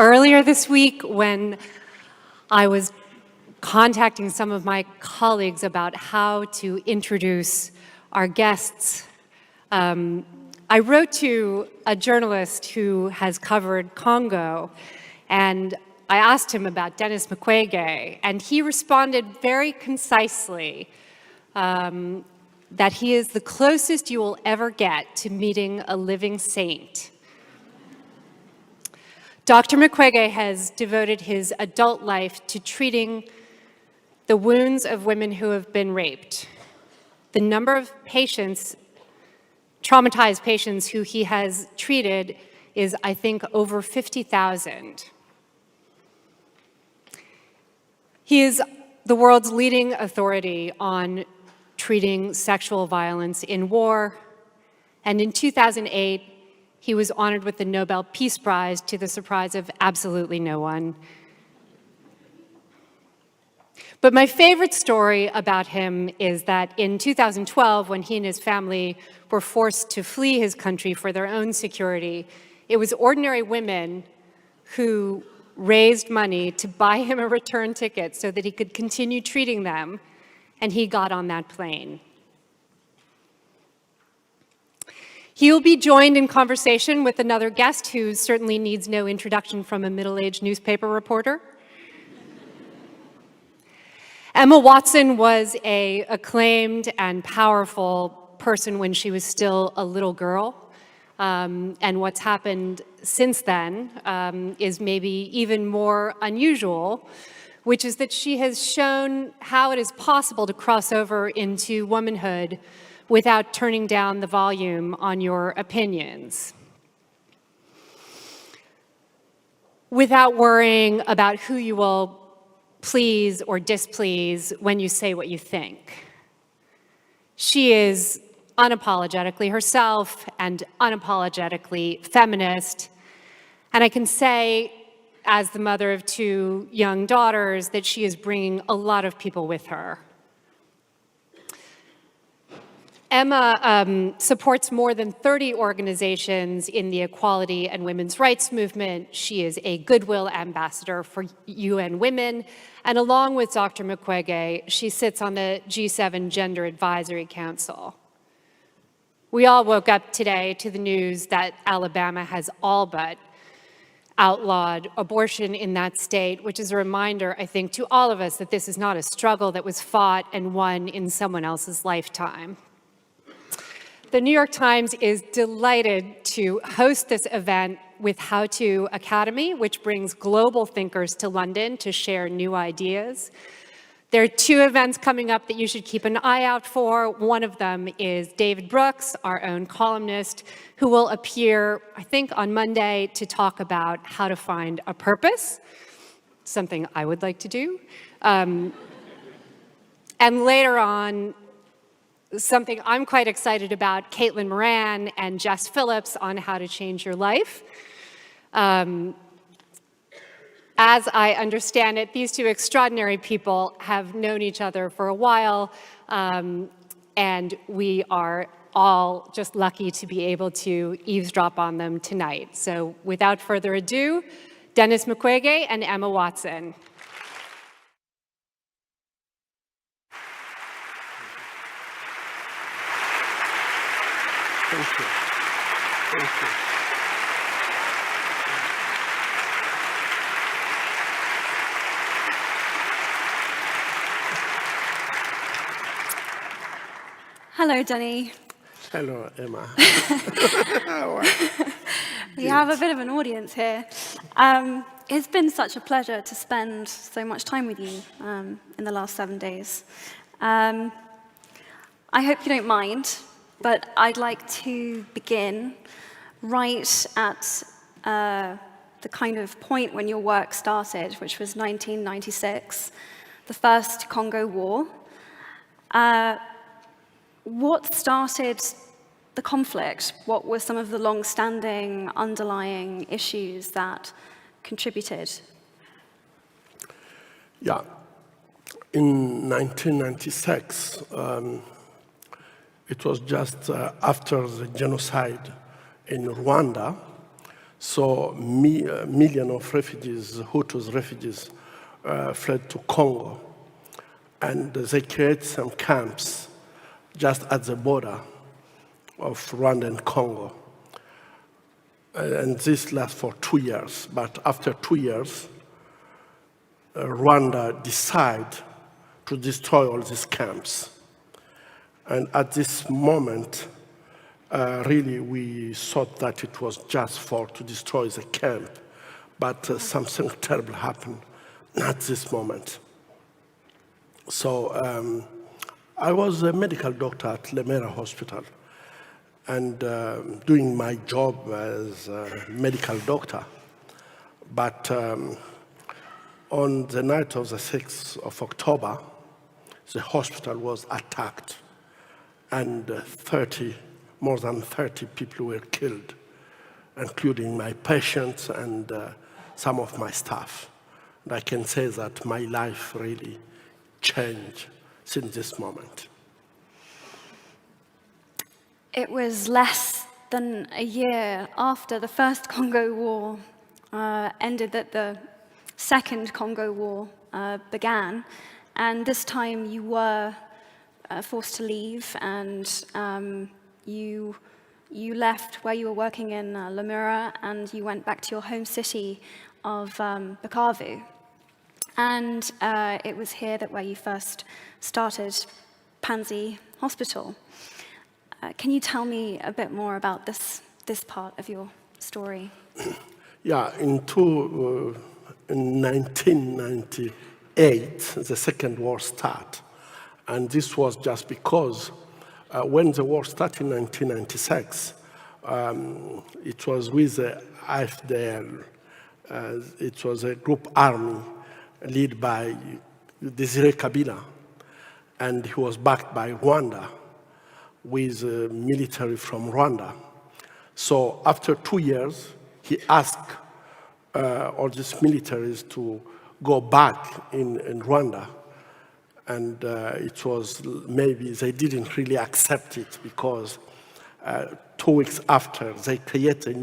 Earlier this week, when I was contacting some of my colleagues about how to introduce our guests, I wrote to a journalist who has covered Congo, and I asked him about Denis Mukwege, and he responded very concisely that he is the closest you will ever get to meeting a living saint. Dr. Mukwege has devoted his adult life to treating the wounds of women who have been raped. The number of patients, traumatized patients who he has treated is, I think, over 50,000. He is the world's leading authority on treating sexual violence in war, and in 2008, he was honored with the Nobel Peace Prize to the surprise of absolutely no one. But my favorite story about him is that in 2012, when he and his family were forced to flee his country for their own security, it was ordinary women who raised money to buy him a return ticket so that he could continue treating them, and he got on that plane. He will be joined in conversation with another guest who certainly needs no introduction from a middle-aged newspaper reporter. Emma Watson was an acclaimed and powerful person when she was still a little girl. And what's happened since then is maybe even more unusual, which is that she has shown how it is possible to cross over into womanhood without turning down the volume on your opinions, without worrying about who you will please or displease when you say what you think. She is unapologetically herself and unapologetically feminist. And I can say, as the mother of two young daughters, that she is bringing a lot of people with her. Emma supports more than 30 organizations in the equality and women's rights movement. She is a goodwill ambassador for UN Women. And along with Dr. Mukwege, she sits on the G7 Gender Advisory Council. We all woke up today to the news that Alabama has all but outlawed abortion in that state, which is a reminder, I think, to all of us that this is not a struggle that was fought and won in someone else's lifetime. The New York Times is delighted to host this event with How To Academy, which brings global thinkers to London to share new ideas. There are two events coming up that you should keep an eye out for. One of them is David Brooks, our own columnist, who will appear, I think, on Monday to talk about how to find a purpose, something I would like to do. And later on, something I'm quite excited about, Caitlin Moran and Jess Phillips on how to change your life. As I understand it, these two extraordinary people have known each other for a while, and we are all just lucky to be able to eavesdrop on them tonight. So without further ado, Denis Mukwege and Emma Watson. Thank you. Thank you. Hello, Denny. Hello, Emma. We have a bit of an audience here. It's been such a pleasure to spend so much time with you in the last 7 days. I hope you don't mind, but I'd like to begin right at the kind of point when your work started, which was 1996, the first Congo War. What started the conflict? What were some of the long-standing underlying issues that contributed? Yeah. In 1996, it was just after the genocide in Rwanda, So millions of refugees, Hutus refugees, fled to Congo. And they created some camps just at the border of Rwanda and Congo. And this lasts for 2 years. But after 2 years, Rwanda decided to destroy all these camps. And at this moment, really, we thought that it was just to destroy the camp. But something terrible happened at this moment. So I was a medical doctor at Lemera Hospital, and doing my job as a medical doctor. But on the night of the 6th of October, the hospital was attacked, and more than 30 people were killed, including my patients and some of my staff. And I can say that my life really changed since this moment. It was less than a year after the first Congo War ended that the second Congo War began, and this time you were forced to leave, and you left where you were working in Lemera, and you went back to your home city of Bukavu. And it was here where you first started Panzi Hospital. Can you tell me a bit more about this part of your story? Yeah, in 1998, the Second War started. And this was just because when the war started in 1996, it was with the AFDL. It was a group army led by Desiré Kabila, and he was backed by Rwanda with military from Rwanda. So after 2 years, he asked all these militaries to go back in Rwanda. And it was maybe they didn't really accept it because 2 weeks after, they created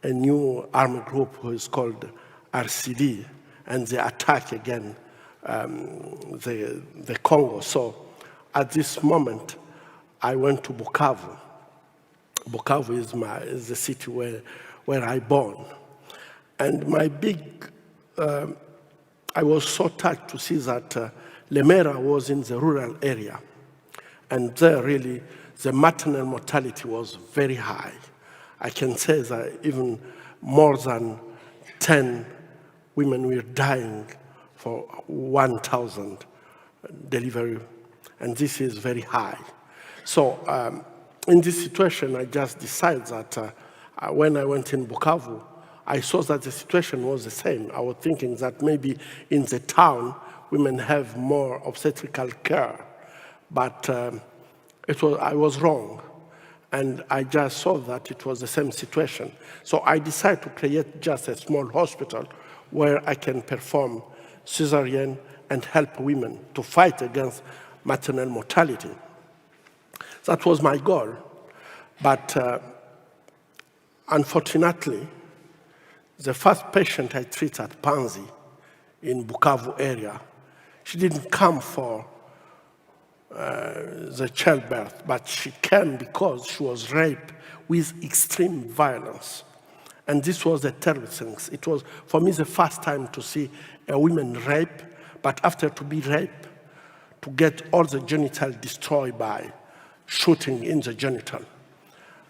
a new armed group who is called RCD, and they attack again the Congo. So at this moment, I went to Bukavu. Bukavu is the city where I born. And I was so touched to see that Lemera was in the rural area. And there really, the maternal mortality was very high. I can say that even more than 10 women were dying for 1,000 delivery, and this is very high. So in this situation, I just decided that when I went in Bukavu, I saw that the situation was the same. I was thinking that maybe in the town, women have more obstetrical care, but I was wrong. And I just saw that it was the same situation. So I decided to create just a small hospital where I can perform cesarean and help women to fight against maternal mortality. That was my goal. But unfortunately, the first patient I treated at Panzi in Bukavu area, she didn't come for the childbirth, but she came because she was raped with extreme violence. And this was the terrible thing. It was, for me, the first time to see a woman raped, but after to be raped, to get all the genital destroyed by shooting in the genital.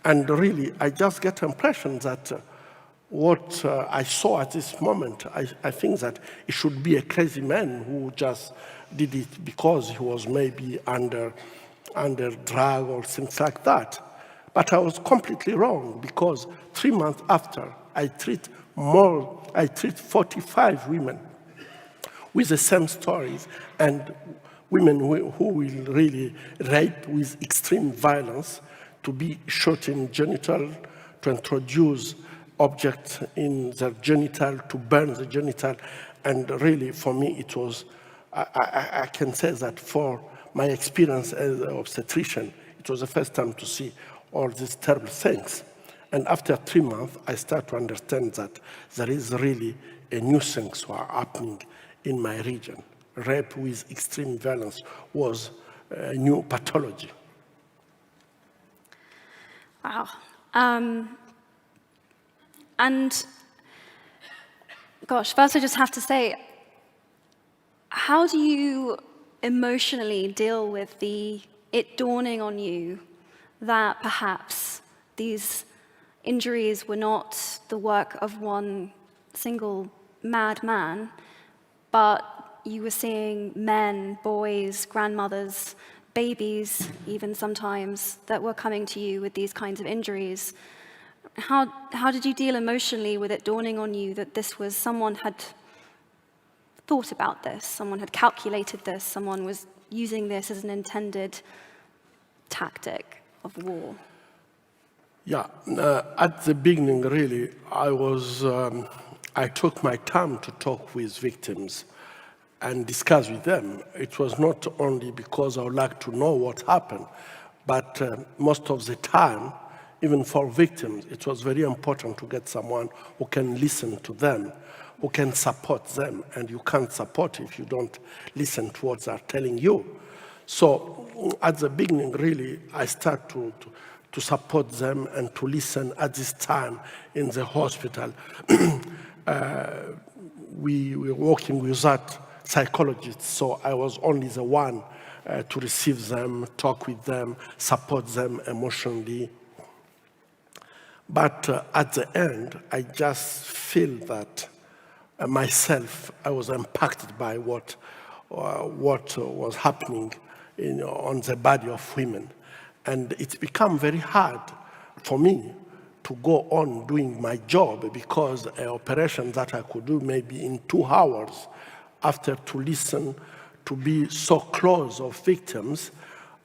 And really, I just get the impression that what I saw at this moment, I think that it should be a crazy man who just did it because he was maybe under drug or things like that. But I was completely wrong because 3 months after, I treat 45 women with the same stories, and women who will really rape with extreme violence, to be shot in genital, to introduce objects in their genital, to burn the genital. And really, for me, it was, I can say that for my experience as an obstetrician, it was the first time to see all these terrible things. And after 3 months, I start to understand that there is really a new things were happening in my region. Rape with extreme violence was a new pathology. Wow. And gosh, first I just have to say, how do you emotionally deal with it dawning on you that perhaps these injuries were not the work of one single madman, but you were seeing men, boys, grandmothers, babies, even sometimes, that were coming to you with these kinds of injuries? How did you deal emotionally with it dawning on you that this was someone had thought about this, someone had calculated this, someone was using this as an intended tactic of war? Yeah, at the beginning, really, I took my time to talk with victims and discuss with them. It was not only because I would like to know what happened, but most of the time, even for victims, it was very important to get someone who can listen to them, who can support them, and you can't support if you don't listen to what they're telling you. So at the beginning, really, I start to support them and to listen at this time in the hospital. We were working with that psychologist, so I was only the one to receive them, talk with them, support them emotionally. But at the end, I just feel that myself, I was impacted by what was happening on the body of women. And it's become very hard for me to go on doing my job, because an operation that I could do maybe in 2 hours, after to listen, to be so close of victims,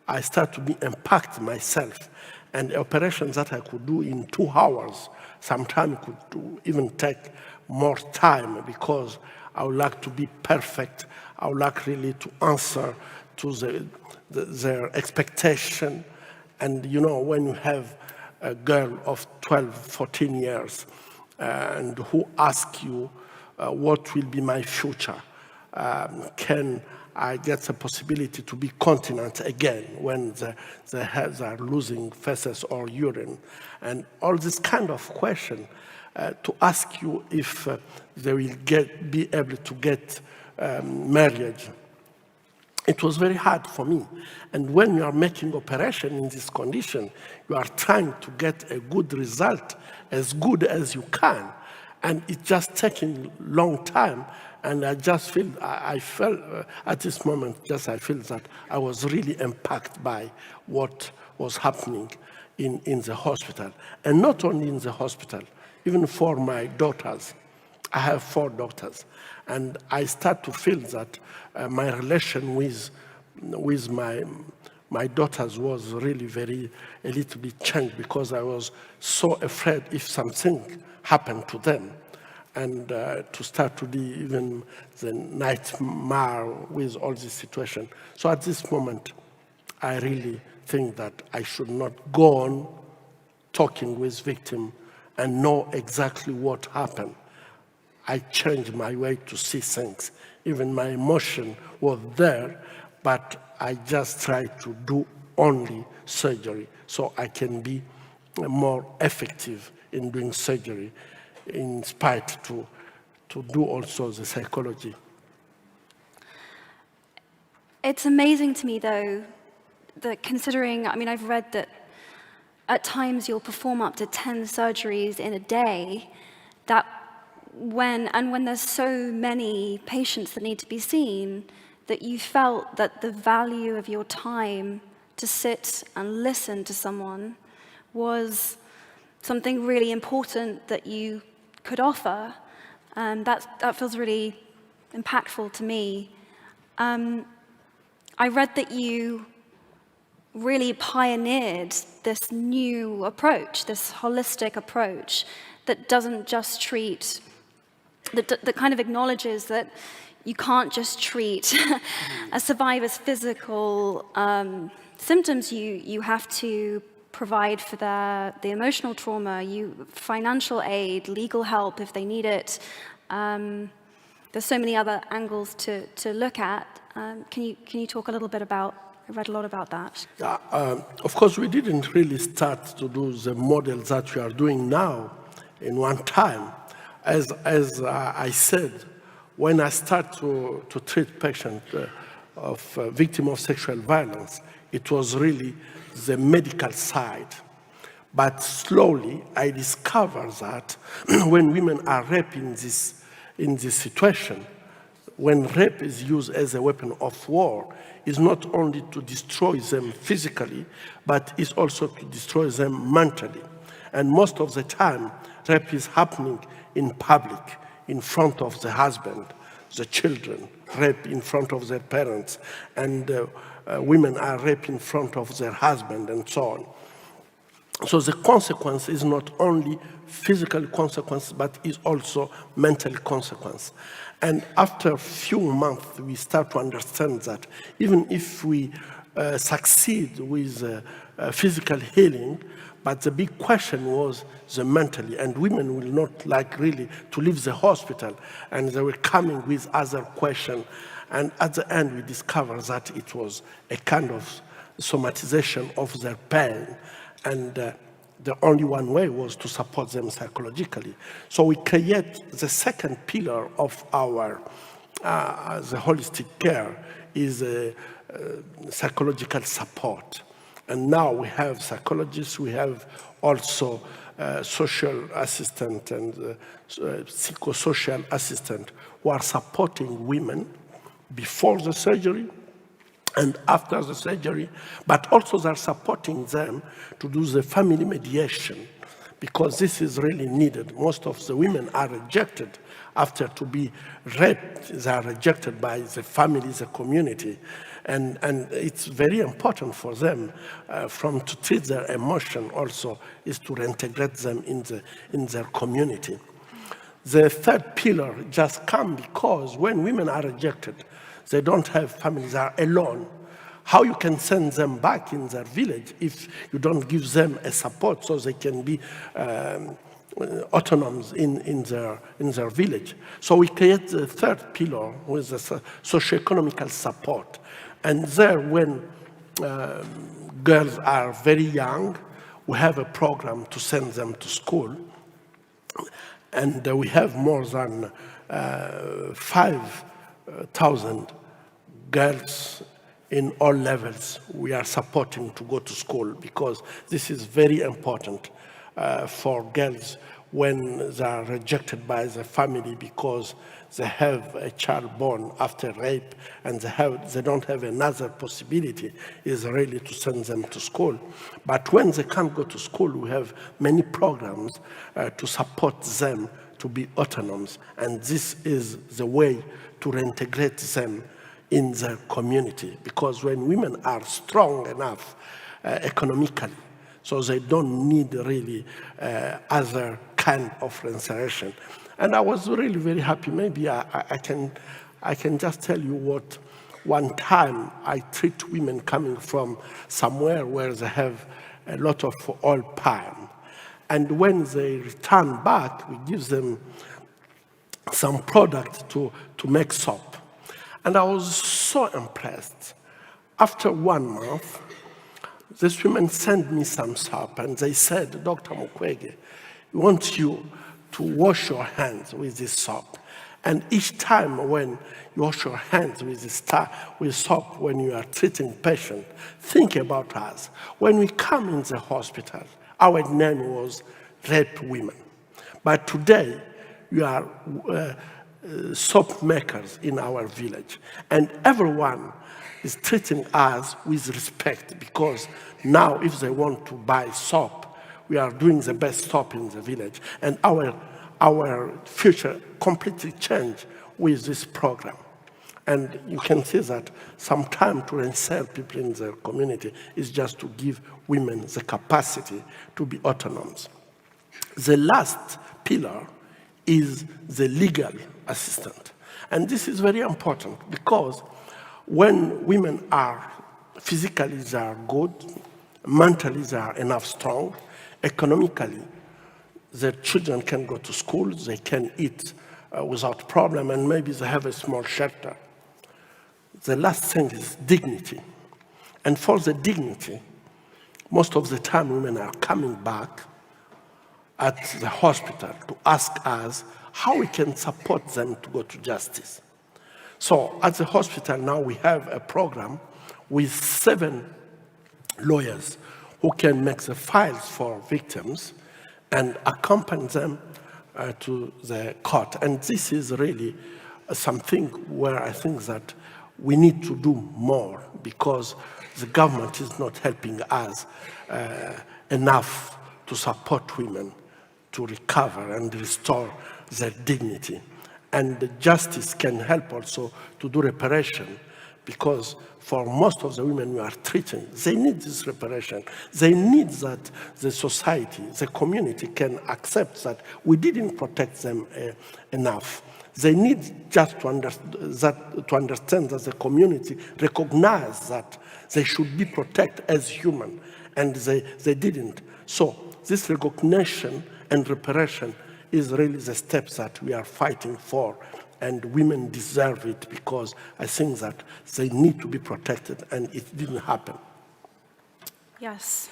I start to be impacted myself. And operations that I could do in 2 hours, sometimes could even take more time, because I would like to be perfect. I would like really to answer to their expectation. And you know, when you have a girl of 12, 14 years, and who ask you, what will be my future? Can I get the possibility to be continent again when the heads are losing feces or urine? And all this kind of question to ask you if they will be able to get marriage. It was very hard for me. And when you are making operation in this condition, you are trying to get a good result, as good as you can. And it's just taking long time. And I just feel, I felt at this moment, I feel that I was really impacted by what was happening in the hospital. And not only in the hospital, even for my daughters. I have 4 daughters. And I start to feel that my relation with my daughters was really a little bit changed, because I was so afraid if something happened to them. And to start to be even the nightmare with all this situation. So at this moment, I really think that I should not go on talking with victims and know exactly what happened. I changed my way to see things. Even my emotion was there, but I just tried to do only surgery so I can be more effective in doing surgery, in spite to do also the psychology. It's amazing to me, though, that considering, I mean, I've read that at times you'll perform up to 10 surgeries in a day, that when there's so many patients that need to be seen, that you felt that the value of your time to sit and listen to someone was something really important that you could offer. That feels really impactful to me. I read that you really pioneered this new approach, this holistic approach that doesn't just treat, that kind of acknowledges that you can't just treat a survivor's physical symptoms. You have to provide for the emotional trauma, financial aid, legal help if they need it. There's so many other angles to look at. Can you talk a little bit about, I read a lot about that. Of course, we didn't really start to do the models that we are doing now in one time. As I said, when I start to treat patients victims of sexual violence, it was really the medical side. But slowly, I discovered that when women are raped in this situation, when rape is used as a weapon of war, is not only to destroy them physically, but is also to destroy them mentally. And most of the time, rape is happening in public, in front of the husband, the children, rape in front of their parents, and women are raped in front of their husband, and so on. So the consequence is not only physical consequence, but is also mental consequence. And after a few months, we start to understand that even if we succeed with physical healing, but the big question was the mentally, and women will not like really to leave the hospital, and they were coming with other questions. And at the end, we discovered that it was a kind of somatization of their pain, and the only one way was to support them psychologically. So we create the second pillar of our the holistic care is psychological support. And now we have psychologists, we have also social assistant and psychosocial assistant who are supporting women before the surgery and after the surgery, but also they're supporting them to do the family mediation, because this is really needed. Most of the women are rejected after to be raped. They are rejected by the family, the community. And it's very important for them to treat their emotion also is to reintegrate them in their community. The third pillar just comes because when women are rejected, they don't have families, they are alone. How you can send them back in their village if you don't give them a support so they can be autonomous in their village. So we create the third pillar with the socioeconomical support. And there, when girls are very young, we have a program to send them to school. And we have more than 5,000 girls in all levels we are supporting to go to school, because this is very important for girls when they are rejected by the family because they have a child born after rape and they don't have another possibility is really to send them to school. But when they can't go to school, we have many programs to support them to be autonomous, and this is the way to reintegrate them in their community, because when women are strong enough economically, so they don't need really other kind of reinsertion. And I was really very happy. Maybe I can just tell you what one time I treat women coming from somewhere where they have a lot of oil palm. And when they return back, we give them some product to make soap. And I was so impressed. After 1 month, these women sent me some soap, and they said, Dr. Muckwege, we want you to wash your hands with this soap. And each time when you wash your hands with soap when you are treating patients, think about us. When we come in the hospital, our name was rape women. But today, we are soap makers in our village. And everyone is treating us with respect, because now if they want to buy soap, we are doing the best soap in the village. And our future completely changed with this program. And you can see that some time to reinsert people in the community is just to give women the capacity to be autonomous. The last pillar is the legal assistant. And this is very important, because when women are physically they are good, Mentally, they are enough strong. Economically, their children can go to school, they can eat without problem, and maybe they have a small shelter. The last thing is dignity. And for the dignity, most of the time women are coming back at the hospital to ask us how we can support them to go to justice. So at the hospital now we have a program with 7 lawyers who can make the files for victims and accompany them to the court. And this is really something where I think that we need to do more, because the government is not helping us enough to support women to recover and restore their dignity. And the justice can help also to do reparation, because for most of the women we are treating, they need this reparation. They need that the society, the community can accept that we didn't protect them enough. They need just to understand that the community recognize that they should be protected as human, and they didn't. So this recognition and reparation is really the steps that we are fighting for, and women deserve it, because I think that they need to be protected, and it didn't happen. Yes.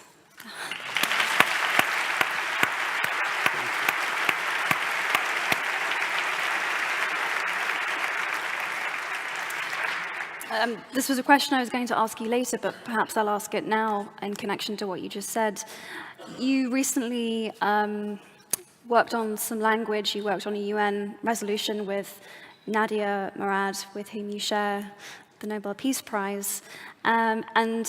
This was a question I was going to ask you later, but perhaps I'll ask it now in connection to what you just said. You recently worked on some language. You worked on a UN resolution with Nadia Murad, with whom you share the Nobel Peace Prize. And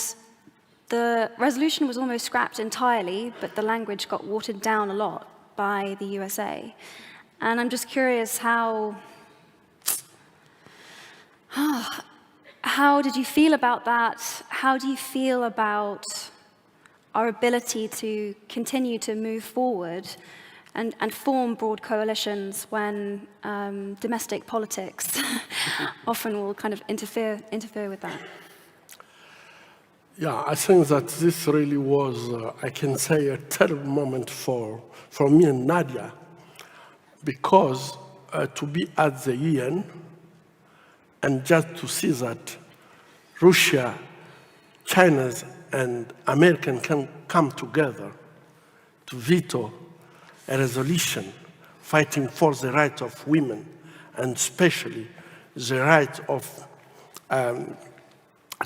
the resolution was almost scrapped entirely, but the language got watered down a lot by the USA. And I'm just curious how did you feel about that? How do you feel about our ability to continue to move forward and form broad coalitions when domestic politics often will kind of interfere with that? Yeah, I think that this really was, I can say, a terrible moment for me and Nadia, because to be at the UN and just to see that Russia, China, and America can come together to veto a resolution fighting for the rights of women, and especially the right of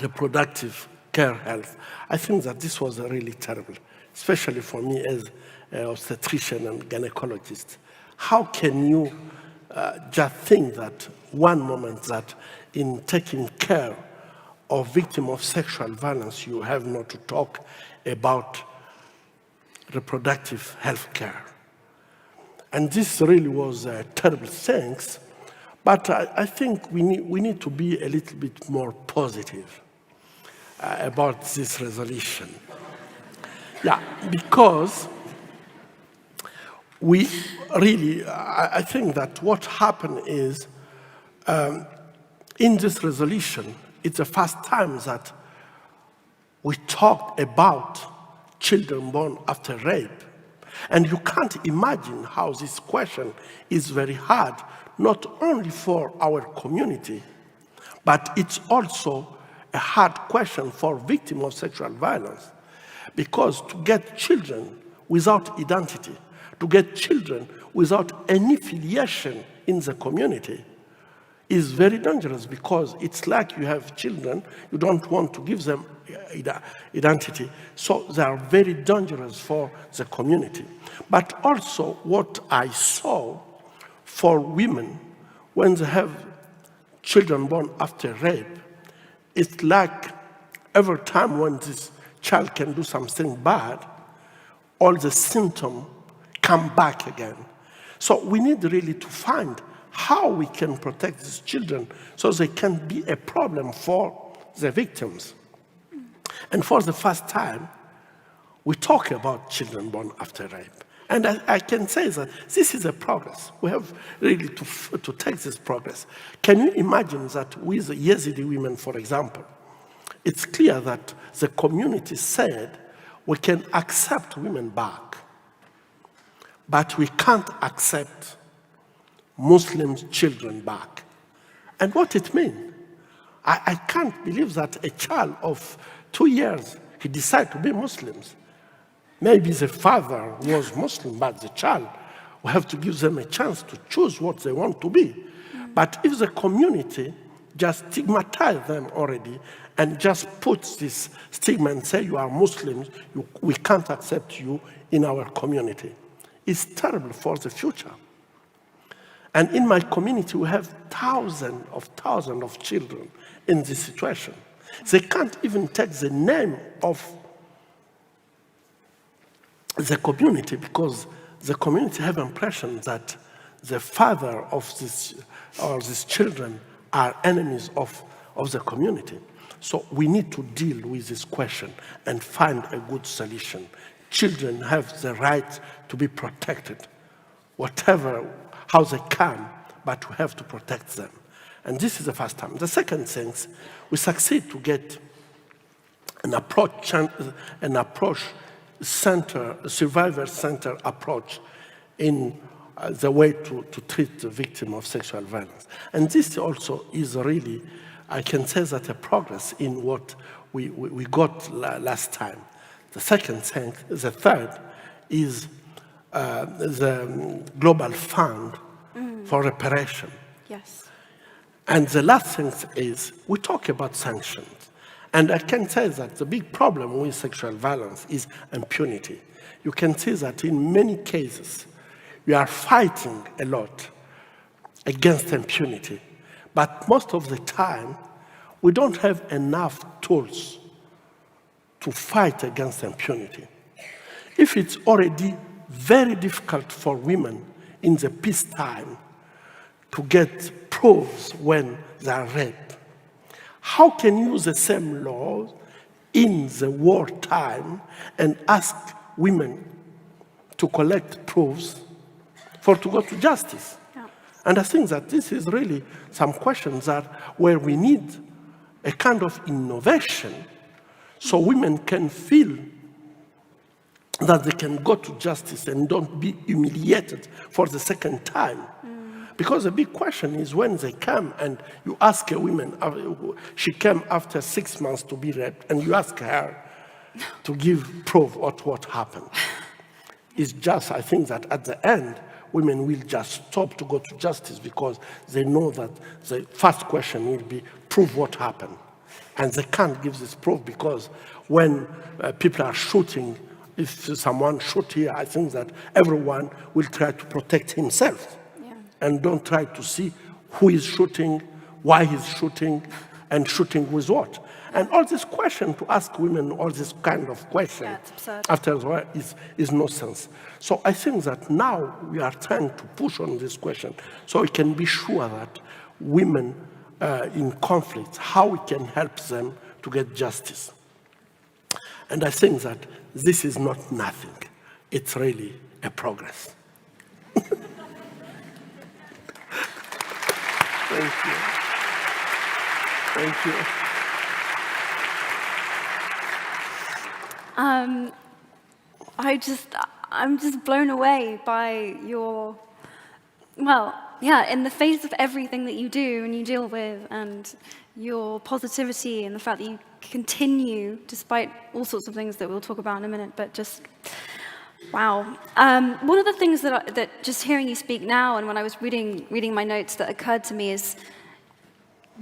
reproductive care health. I think that this was really terrible, especially for me as an obstetrician and gynecologist. How can you just think that one moment that in taking care of victims of sexual violence, you have not to talk about reproductive health care? And this really was terrible things, but I think we need to be a little bit more positive about this resolution. Yeah, because we really, I think that what happened is, in this resolution, it's the first time that we talked about children born after rape. And you can't imagine how this question is very hard, not only for our community, but it's also a hard question for victims of sexual violence. Because to get children without identity, to get children without any filiation in the community is very dangerous, because it's like you have children, you don't want to give them identity. So they are very dangerous for the community. But also what I saw for women when they have children born after rape, it's like every time when this child can do something bad, all the symptoms come back again. So we need really to find how we can protect these children so they can be a problem for the victims. And for the first time, we talk about children born after rape. And I can say that this is a progress. We have really to take this progress. Can you imagine that with Yazidi women, for example, it's clear that the community said We can accept women back, but we can't accept Muslim children back. And what it means, I can't believe that a child of 2 years, he decided to be Muslims. Maybe the father was Muslim, but the child, we have to give them a chance to choose what they want to be. But if the community just stigmatize them already and just puts this stigma and say you are Muslims, we can't accept you in our community, it's terrible for the future. And in my community, we have thousands of children in this situation. They can't even take the name of the community because the community have impression that the father of these children are enemies of the community. So we need to deal with this question and find a good solution. Children have the right to be protected, how they can, but we have to protect them. And this is the first time. The second thing, we succeed to get an approach center, a survivor center approach in the way to treat the victim of sexual violence. And this also is really, I can say that a progress in what we got last time. The third is the Global Fund for Reparation. Yes. And the last thing is, we talk about sanctions. And I can say that the big problem with sexual violence is impunity. You can see that in many cases, we are fighting a lot against impunity. But most of the time, we don't have enough tools to fight against impunity. If it's already very difficult for women in the peacetime to get proofs when they are raped, how can you use the same laws in the wartime and ask women to collect proofs to go to justice? Yeah. And I think that this is really some questions where we need a kind of innovation so women can feel that they can go to justice and don't be humiliated for the second time. Because the big question is when they come and you ask a woman, she came after 6 months to be raped, and you ask her to give proof of what happened. It's just, I think that at the end, women will just stop to go to justice because they know that the first question will be, prove what happened. And they can't give this proof because when people are shooting, if someone shoots here, I think that everyone will try to protect himself. And don't try to see who is shooting, why he's shooting, and shooting with what. And all this question to ask women, all this kind of question, after all, is nonsense. So I think that now we are trying to push on this question so we can be sure that women in conflict, how we can help them to get justice. And I think that this is not nothing. It's really a progress. Thank you. Thank you. I'm just blown away by your, in the face of everything that you do and you deal with, and your positivity and the fact that you continue, despite all sorts of things that we'll talk about in a minute, but just, wow. One of the things that just hearing you speak now, and when I was reading my notes, that occurred to me is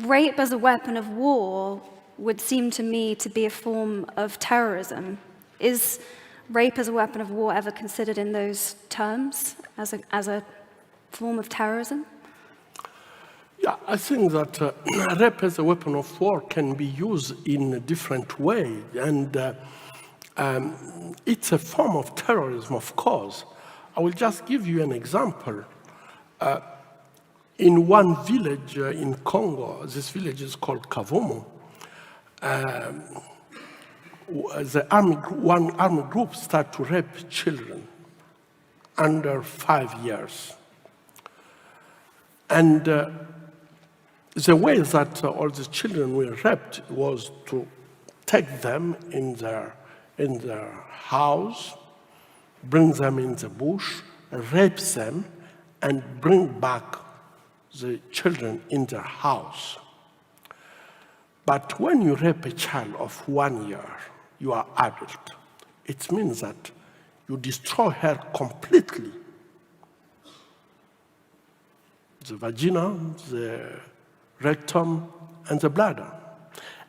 rape as a weapon of war would seem to me to be a form of terrorism. Is rape as a weapon of war ever considered in those terms as a form of terrorism? Yeah, I think that rape as a weapon of war can be used in a different way, and it's a form of terrorism, of course. I will just give you an example. In one village in Congo, this village is called Kavumu, one army group started to rape children under 5 years. And the way that all the children were raped was to take them in their in their house, bring them in the bush, rape them, and bring back the children in their house. But when you rape a child of 1 year, you are adult. It means that you destroy her completely. The vagina, the rectum, and the bladder.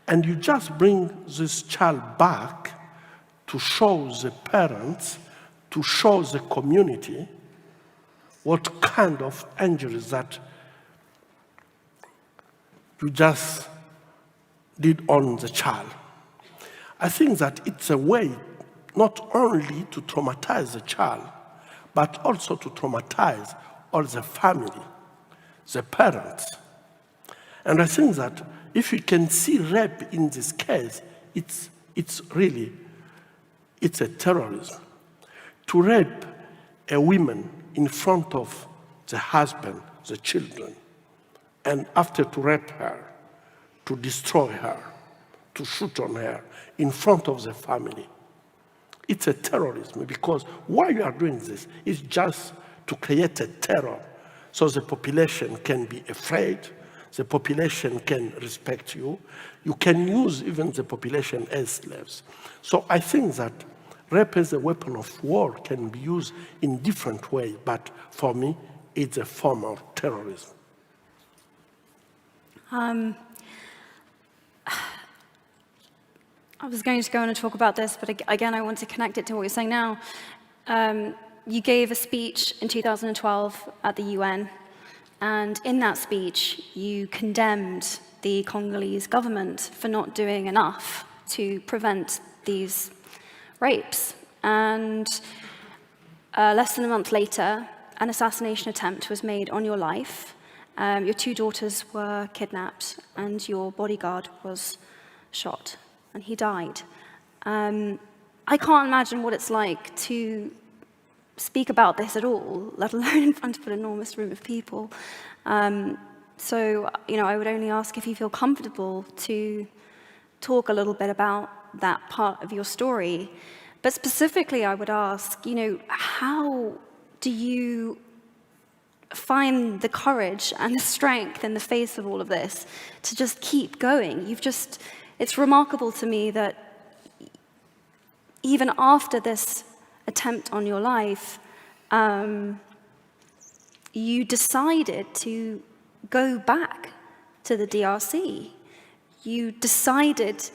And you just bring this child back to show the parents, to show the community what kind of injuries that you just did on the child. I think that it's a way not only to traumatize the child, but also to traumatize all the family, the parents. And I think that if you can see rape in this case, it's a terrorism. To rape a woman in front of the husband, the children, and after to rape her, to destroy her, to shoot on her in front of the family. It's a terrorism because why you are doing this is just to create a terror so the population can be afraid, the population can respect you. You can use even the population as slaves. So I think that rape as a weapon of war can be used in different ways, but for me, it's a form of terrorism. I was going to go on and talk about this, but again, I want to connect it to what you're saying now. You gave a speech in 2012 at the UN, and in that speech, you condemned the Congolese government for not doing enough to prevent these rapes. And less than a month later, an assassination attempt was made on your life. Your 2 daughters were kidnapped, and your bodyguard was shot, and he died. I can't imagine what it's like to speak about this at all, let alone in front of an enormous room of people. So, I would only ask if you feel comfortable to talk a little bit about that part of your story. But specifically, I would ask, how do you find the courage and the strength in the face of all of this to just keep going? It's remarkable to me that even after this attempt on your life, you decided to go back to the DRC. You decided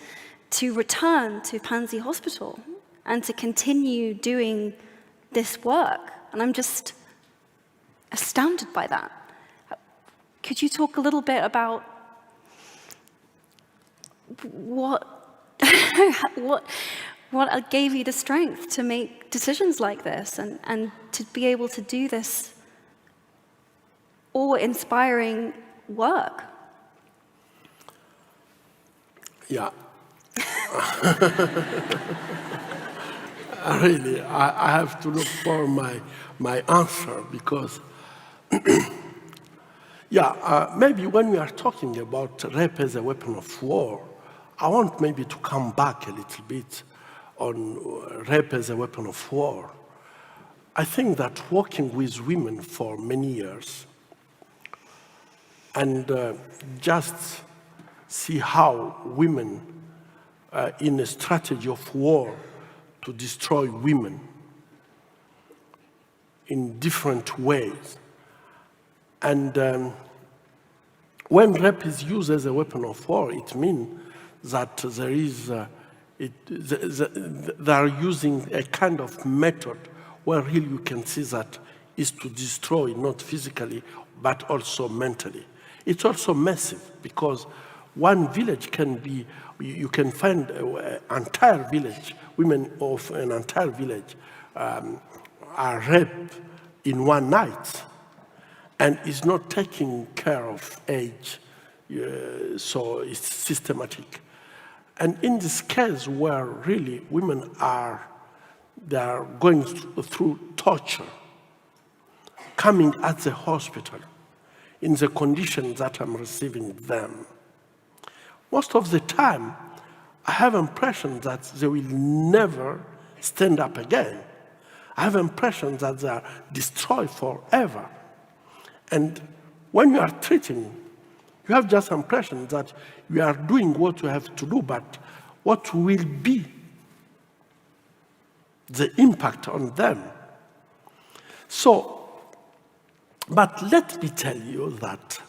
to return to Panzi Hospital and to continue doing this work. And I'm just astounded by that. Could you talk a little bit about what gave you the strength to make decisions like this and to be able to do this awe-inspiring work? Yeah. Really, I have to look for my answer because, maybe when we are talking about rape as a weapon of war, I want maybe to come back a little bit on rape as a weapon of war. I think that working with women for many years and just see how women in a strategy of war to destroy women in different ways. And when rape is used as a weapon of war, it means that they are using a kind of method where really you can see that is to destroy, not physically, but also mentally. It's also massive because one village can be, you can find an entire village, women of an entire village are raped in one night and is not taking care of age, so it's systematic. And in this case where really women they are going through torture, coming at the hospital in the condition that I'm receiving them, most of the time, I have impression that they will never stand up again. I have impression that they are destroyed forever. And when you are treating, you have just impression that you are doing what you have to do, but what will be the impact on them? So, but let me tell you that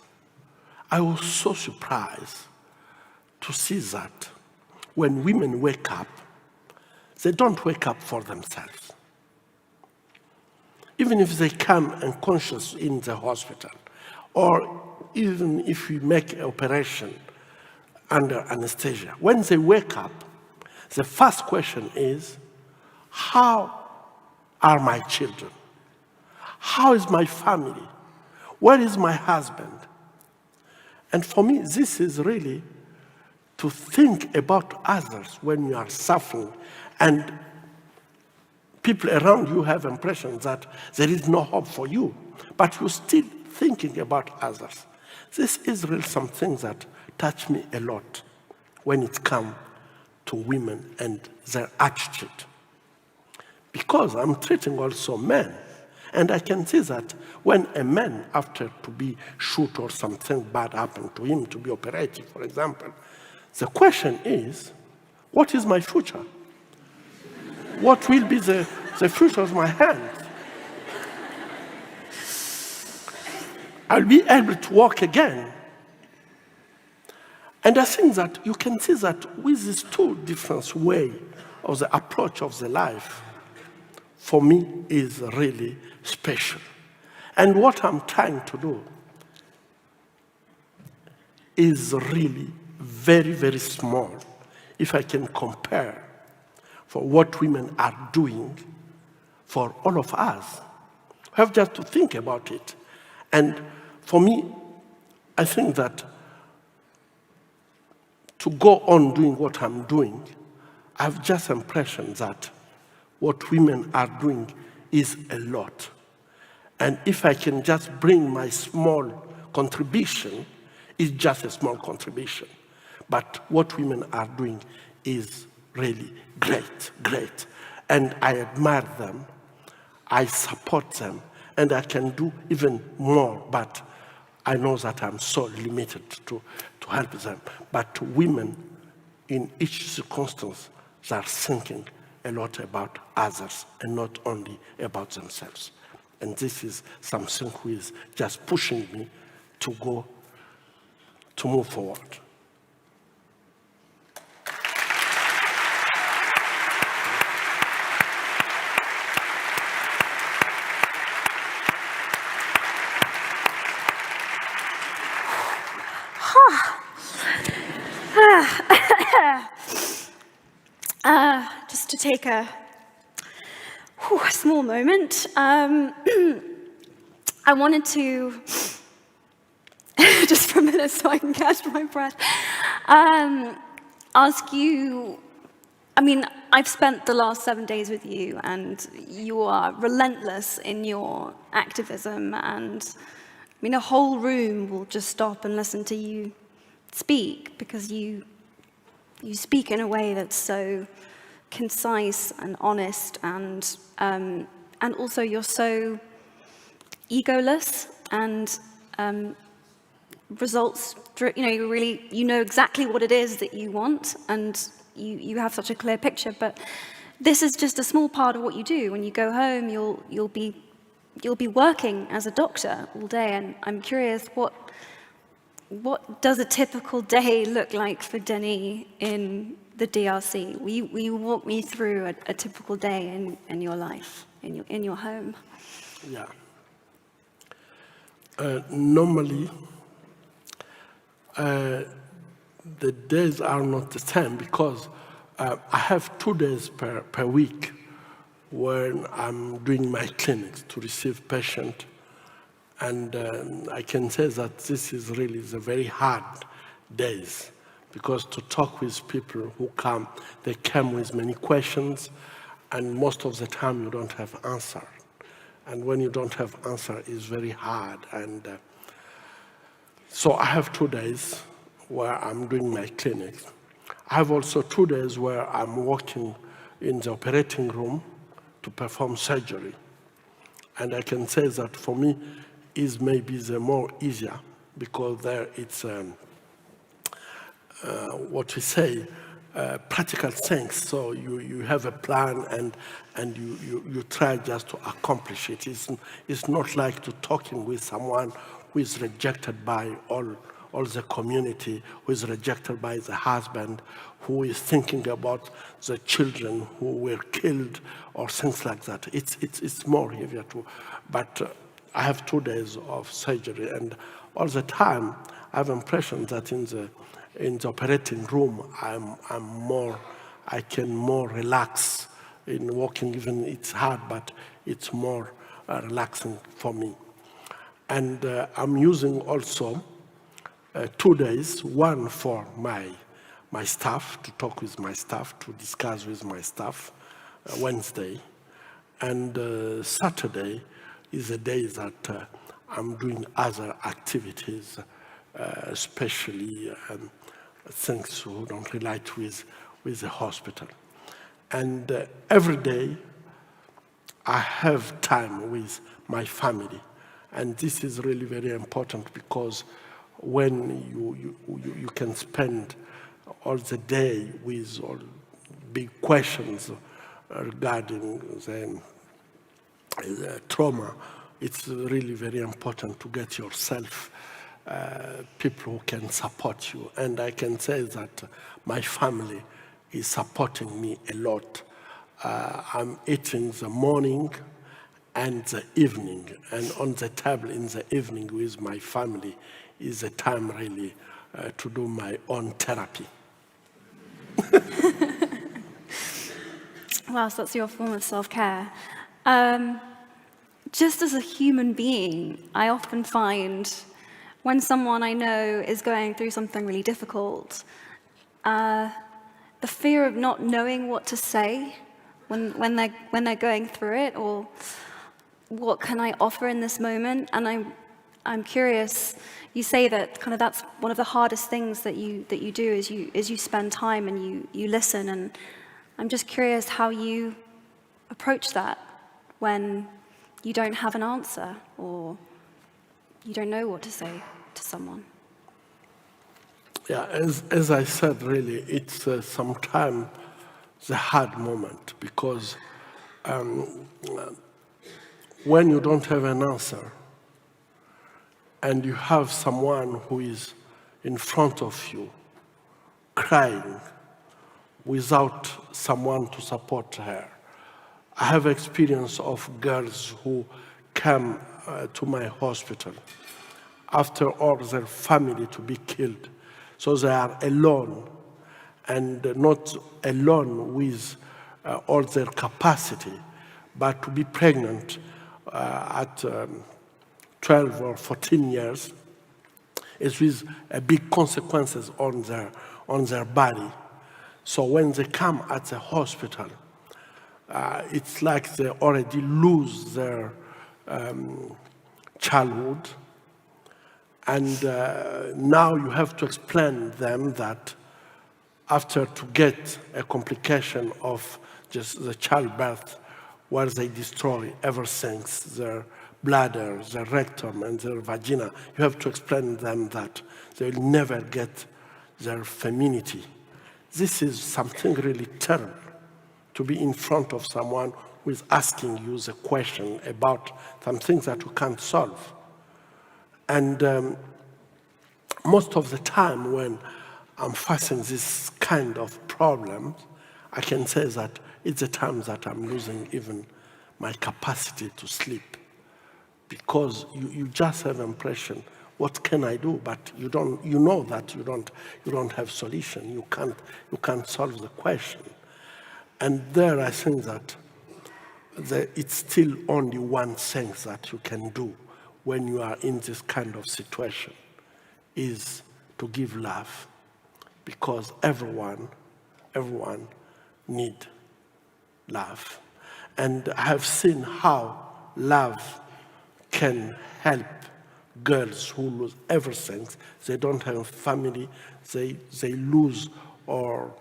I was so surprised to see that when women wake up, they don't wake up for themselves. Even if they come unconscious in the hospital, or even if we make an operation under anesthesia, when they wake up, the first question is, how are my children? How is my family? Where is my husband? And for me, this is really to think about others when you are suffering, and people around you have impression that there is no hope for you, but you're still thinking about others. This is really something that touched me a lot when it comes to women and their attitude. Because I'm treating also men, and I can see that when a man, after to be shot or something bad happened to him, to be operated, for example, the question is, what is my future? What will be the future of my hands? I'll be able to walk again. And I think that you can see that with these two different ways of the approach of the life, for me, is really special. And what I'm trying to do is really very, very small, if I can compare for what women are doing for all of us. We have just to think about it. And for me, I think that to go on doing what I'm doing, I have just impression that what women are doing is a lot. And if I can just bring my small contribution, it's just a small contribution. But what women are doing is really great, great. And I admire them, I support them, and I can do even more, but I know that I'm so limited to help them. But women, in each circumstance, they are thinking a lot about others and not only about themselves. And this is something who is just pushing me to move forward. Just to take a small moment, I wanted to, just for a minute so I can catch my breath, ask you, I mean, I've spent the last 7 days with you, and you are relentless in your activism, and I mean, a whole room will just stop and listen to you speak, because you speak in a way that's so concise and honest, and also you're so egoless and results. You know exactly what it is that you want, and you have such a clear picture. But this is just a small part of what you do. When you go home, you'll be working as a doctor all day, and I'm curious, what does a typical day look like for Denis in the DRC? Will you walk me through a typical day in your life, in your home? Yeah. Normally, the days are not the same, because I have 2 days per week when I'm doing my clinics to receive patients. And I can say that this is really the very hard days, because to talk with people who come, they come with many questions, and most of the time you don't have answer. And when you don't have answer, it's very hard. And so I have 2 days where I'm doing my clinics. I have also 2 days where I'm working in the operating room to perform surgery. And I can say that for me is maybe the more easier, because there it's what we say, practical things. So you have a plan and you try just to accomplish it. It's not like to talking with someone who is rejected by all the community, who is rejected by the husband, who is thinking about the children who were killed or things like that. It's more heavier too. But I have 2 days of surgery, and all the time I have impression that in the operating room I can more relax in walking. Even it's hard, but it's more relaxing for me. And I'm using also 2 days, one for my staff, to talk with my staff, to discuss with my staff, Wednesday. And Saturday is a day that I'm doing other activities, especially things who don't relate with the hospital. And every day I have time with my family. And this is really very important, because when you can spend all the day with all big questions regarding the trauma, it's really very important to get yourself people who can support you. And I can say that my family is supporting me a lot. I'm eating the morning and the evening, and on the table in the evening with my family is a time really to do my own therapy. Wow, so that's your form of self-care. Just as a human being, I often find when someone I know is going through something really difficult, the fear of not knowing what to say when they're going through it, or what can I offer in this moment? And I'm curious. You say that kind of that's one of the hardest things that you do is you spend time and you listen. And I'm just curious how you approach that when you don't have an answer or you don't know what to say to someone. Yeah, as I said, really, it's sometimes the hard moment, because when you don't have an answer and you have someone who is in front of you crying without someone to support her. I have experience of girls who come to my hospital after all their family to be killed. So they are alone, and not alone with all their capacity, but to be pregnant at 12 or 14 years is with big consequences on their body. So when they come at the hospital, it's like they already lose their childhood. And now you have to explain them that after to get a complication of just the childbirth, where they destroy everything, their bladder, their rectum, and their vagina, you have to explain them that they will never get their femininity. This is something really terrible, to be in front of someone who is asking you the question about something that you can't solve. And most of the time when I'm facing this kind of problems, I can say that it's the time that I'm losing even my capacity to sleep, because you just have impression, what can I do? But you know that you don't have solution. You can't solve the question. And there I think that it's still only one thing that you can do when you are in this kind of situation, is to give love, because everyone need love. And I have seen how love can help girls who lose everything. They don't have family, they lose or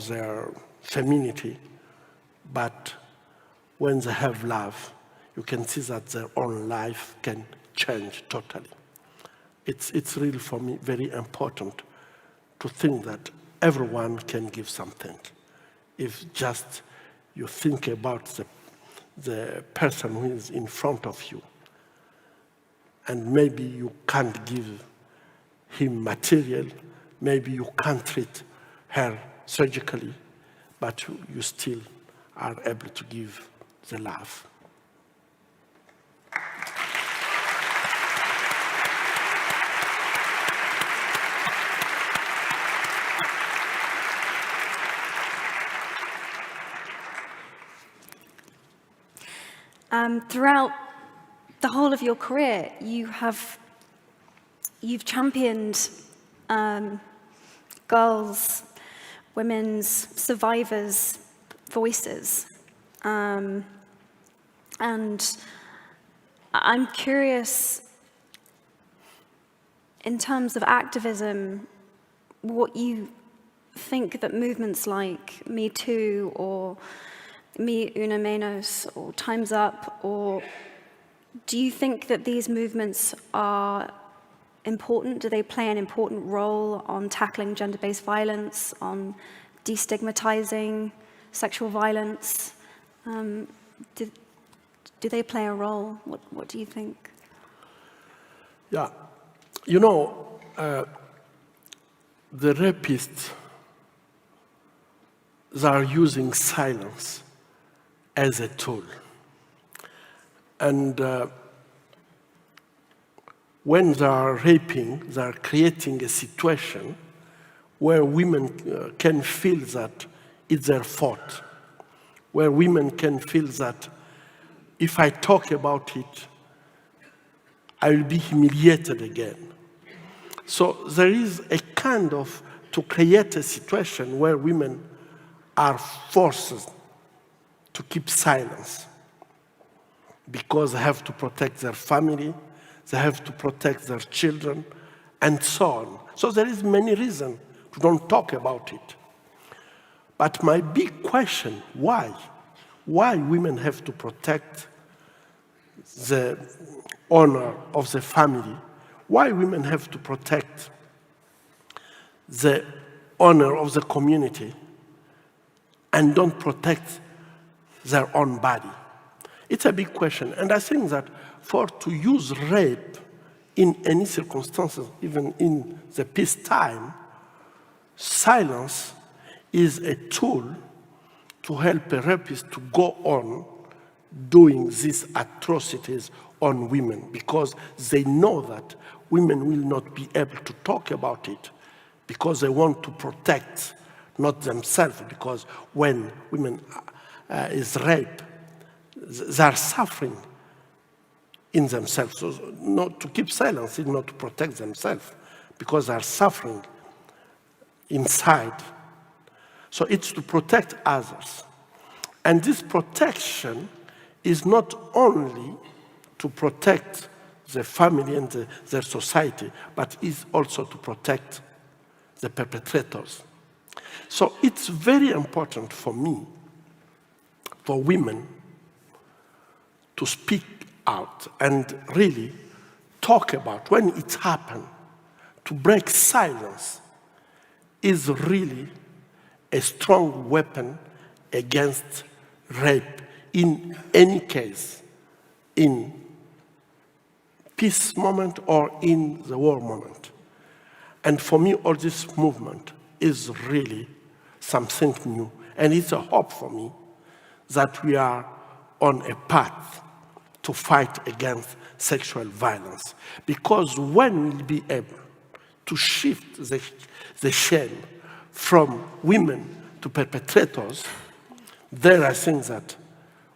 their femininity, but when they have love, you can see that their own life can change totally. It's really, for me, very important to think that everyone can give something. If just you think about the person who is in front of you, and maybe you can't give him material, maybe you can't treat her surgically, but you still are able to give the love. Throughout the whole of your career, you've championed girls, women's, survivors' voices. And I'm curious, in terms of activism, what you think that movements like Me Too or Me Una Menos or Time's Up, or do you think that these movements are important? Do they play an important role on tackling gender-based violence, on destigmatizing sexual violence? Do they play a role? What do you think? Yeah, you know, the rapists, they are using silence as a tool. And when they are raping, they are creating a situation where women can feel that it's their fault, where women can feel that if I talk about it, I will be humiliated again. So there is a kind of, to create a situation where women are forced to keep silence because they have to protect their family, they have to protect their children, and so on. So there is many reasons to don't talk about it. But my big question, why? Why women have to protect the honor of the family? Why women have to protect the honor of the community and don't protect their own body? It's a big question. And I think that to use rape in any circumstances, even in the peacetime, silence is a tool to help a rapist to go on doing these atrocities on women, because they know that women will not be able to talk about it because they want to protect not themselves, because when women is raped, they are suffering in themselves. So not to keep silence is not to protect themselves, because they are suffering inside. So it's to protect others. And this protection is not only to protect the family and their society, but is also to protect the perpetrators. So it's very important for me, for women, to speak out and really talk about when it happened. To break silence is really a strong weapon against rape in any case, in peace moment or in the war moment. And for me, all this movement is really something new. And it's a hope for me that we are on a path to fight against sexual violence. Because when we'll be able to shift the shame from women to perpetrators, then I think that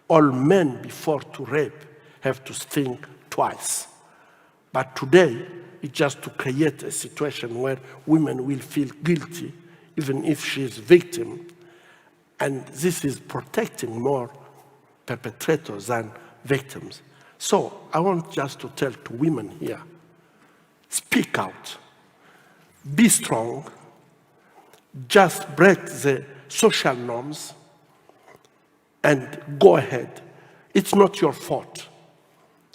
all men before to rape have to think twice. But today, it's just to create a situation where women will feel guilty even if she is a victim. And this is protecting more perpetrators than victims. So I want just to tell to women here, speak out, be strong, just break the social norms and go ahead. It's not your fault.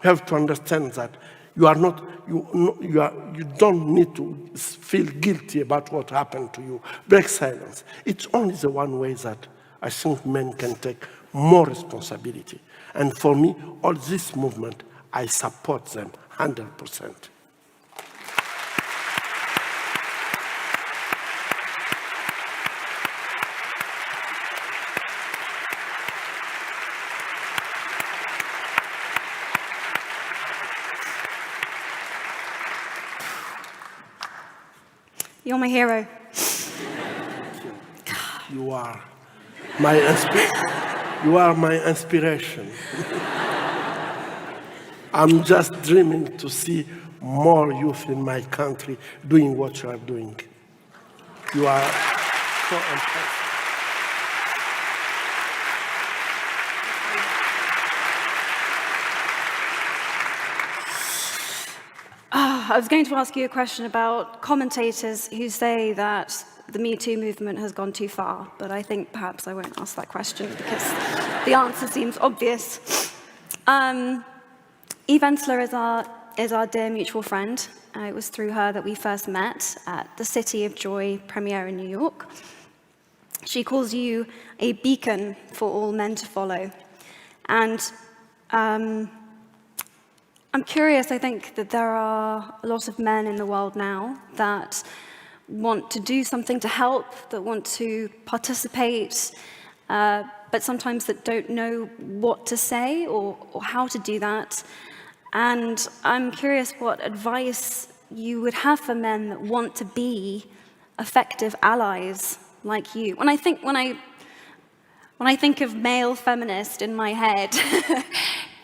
You have to understand that you are not, you don't need to feel guilty about what happened to you. Break silence. It's only the one way that I think men can take more responsibility. And for me, all this movement, I support them 100%. You're my hero. You are my inspiration. I'm just dreaming to see more youth in my country doing what you are doing. You are so impressive. I was going to ask you a question about commentators who say that the Me Too movement has gone too far, but I think perhaps I won't ask that question because the answer seems obvious. Eve Ensler is our dear mutual friend. It was through her that we first met at the City of Joy premiere in New York. She calls you a beacon for all men to follow. And I'm curious, I think that there are a lot of men in the world now that want to do something to help, that want to participate, but sometimes that don't know what to say or how to do that. And I'm curious what advice you would have for men that want to be effective allies like you. When I think of male feminist in my head,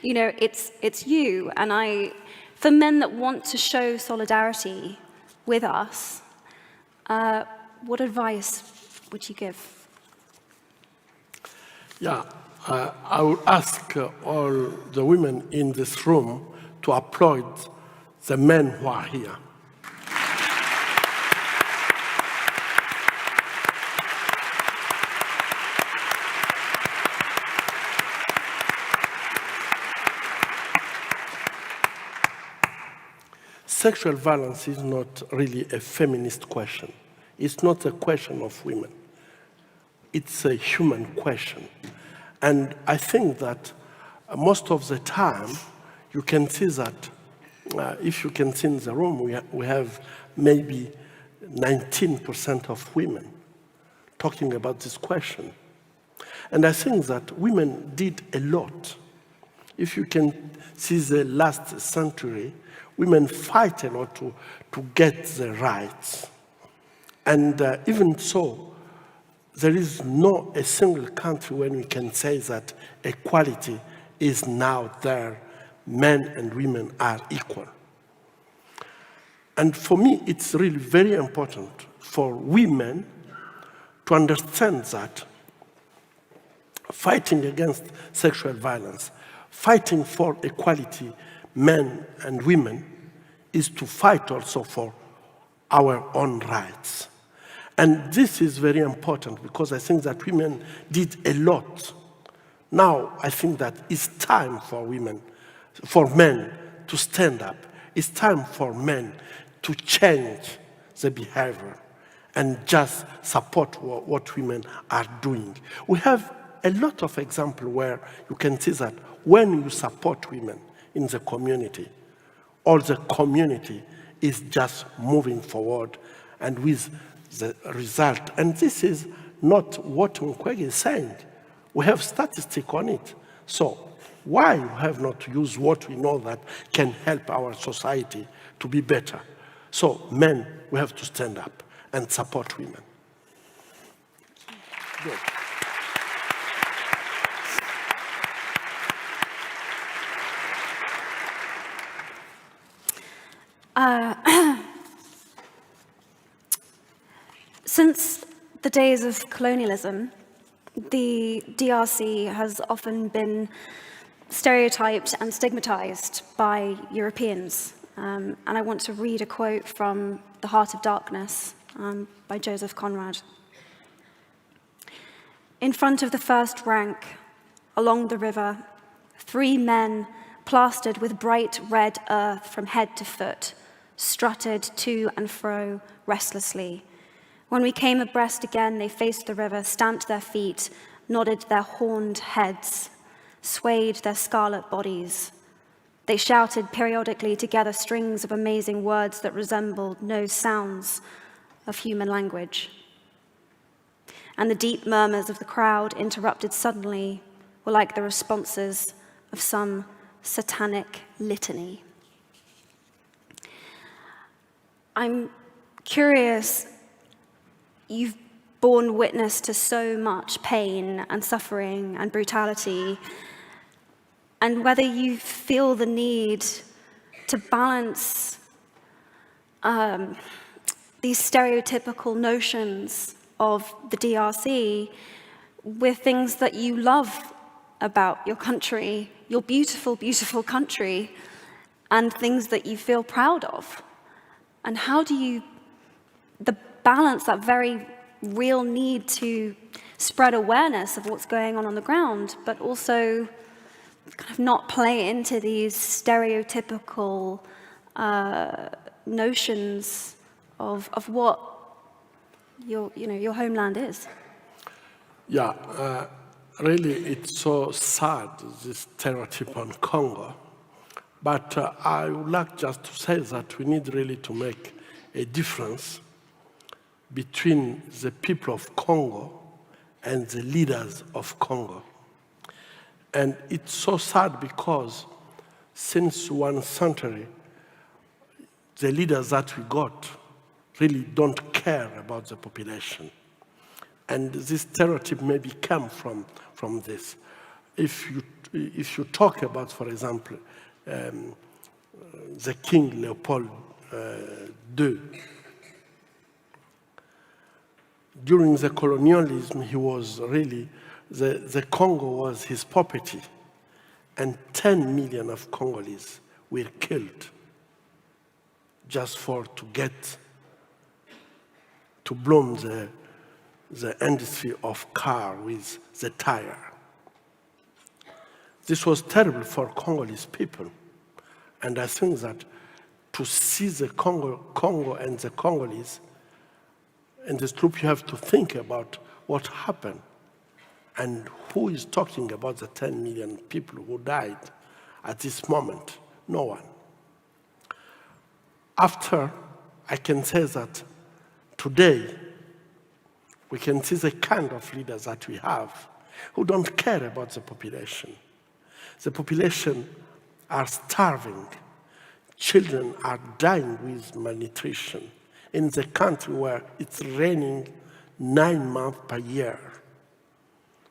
you know, it's you. And for men that want to show solidarity with us, what advice would you give? Yeah, I would ask all the women in this room to applaud the men who are here. Sexual violence is not really a feminist question. It's not a question of women. It's a human question. And I think that most of the time, you can see that, if you can see in the room, we have maybe 19% of women talking about this question. And I think that women did a lot. If you can see the last century, women fight a lot to get the rights. And even so, there is not a single country when we can say that equality is now there. Men and women are equal. And for me, it's really very important for women to understand that fighting against sexual violence, fighting for equality, men and women, is to fight also for our own rights. And this is very important because I think that women did a lot. Now, I think that it's time for men to stand up. It's time for men to change the behavior and just support what women are doing. We have a lot of examples where you can see that when you support women in the community, all the community is just moving forward and with the result. And this is not what Muckwege is saying. We have statistics on it. So why we have not to use what we know that can help our society to be better? So men, we have to stand up and support women. Good. Since the days of colonialism, the DRC has often been stereotyped and stigmatized by Europeans. And I want to read a quote from The Heart of Darkness by Joseph Conrad. In front of the first rank, along the river, 3 men plastered with bright red earth from head to foot strutted to and fro restlessly. When we came abreast again, they faced the river, stamped their feet, nodded their horned heads, swayed their scarlet bodies. They shouted periodically together strings of amazing words that resembled no sounds of human language. And the deep murmurs of the crowd, interrupted suddenly, were like the responses of some satanic litany. I'm curious, you've borne witness to so much pain and suffering and brutality, and whether you feel the need to balance these stereotypical notions of the DRC with things that you love about your country, your beautiful, beautiful country, and things that you feel proud of. And how do you balance that very real need to spread awareness of what's going on the ground, but also kind of not play into these stereotypical notions of what your homeland is? Yeah, really, it's so sad, this stereotype on Congo. But I would like just to say that we need really to make a difference between the people of Congo and the leaders of Congo. And it's so sad because since 1 century, the leaders that we got really don't care about the population. And this stereotype maybe come from this. If you talk about, for example, the King Leopold II, during the colonialism, he was really, the Congo was his property, and 10 million of Congolese were killed just to get, to bloom the industry of car with the tire. This was terrible for Congolese people. And I think that to see the Congo and the Congolese in this group, you have to think about what happened and who is talking about the 10 million people who died at this moment. No one. After, I can say that today, we can see the kind of leaders that we have who don't care about the population. The population are starving. Children are dying with malnutrition in the country where it's raining 9 months per year,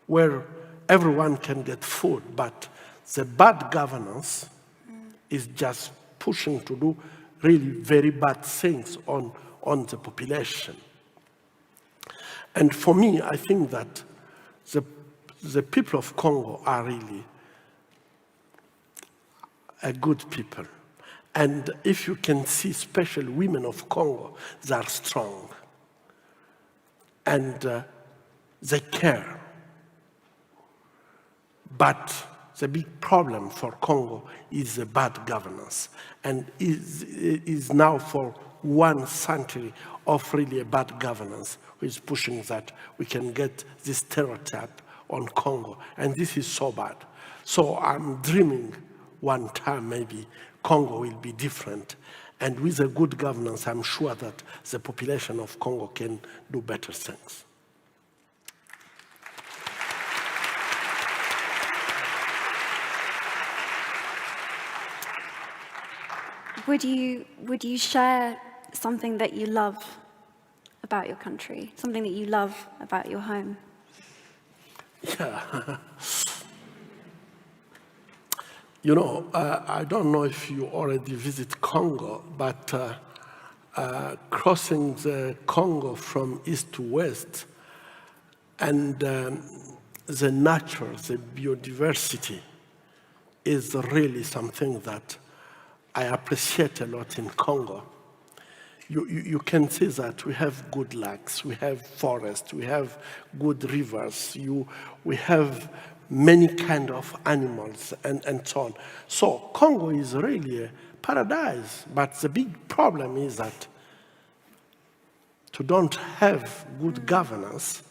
where everyone can get food, but the bad governance is just pushing to do really very bad things on the population. And for me, I think that the people of Congo are really a good people. And if you can see, especially women of Congo, they are strong. And they care. But the big problem for Congo is the bad governance. And is now for 1 century of really a bad governance, which is pushing that we can get this stereotype on Congo. And this is so bad. So I'm dreaming one time maybe Congo will be different. And with a good governance, I'm sure that the population of Congo can do better things. Would you share something that you love about your country, something that you love about your home? Yeah. You know, I don't know if you already visit Congo, but crossing the Congo from east to west and the nature, the biodiversity is really something that I appreciate a lot in Congo. you can see that we have good lakes, we have forests, we have good rivers, we have many kind of animals and so on. So Congo is really a paradise, but the big problem is that to don't have good governance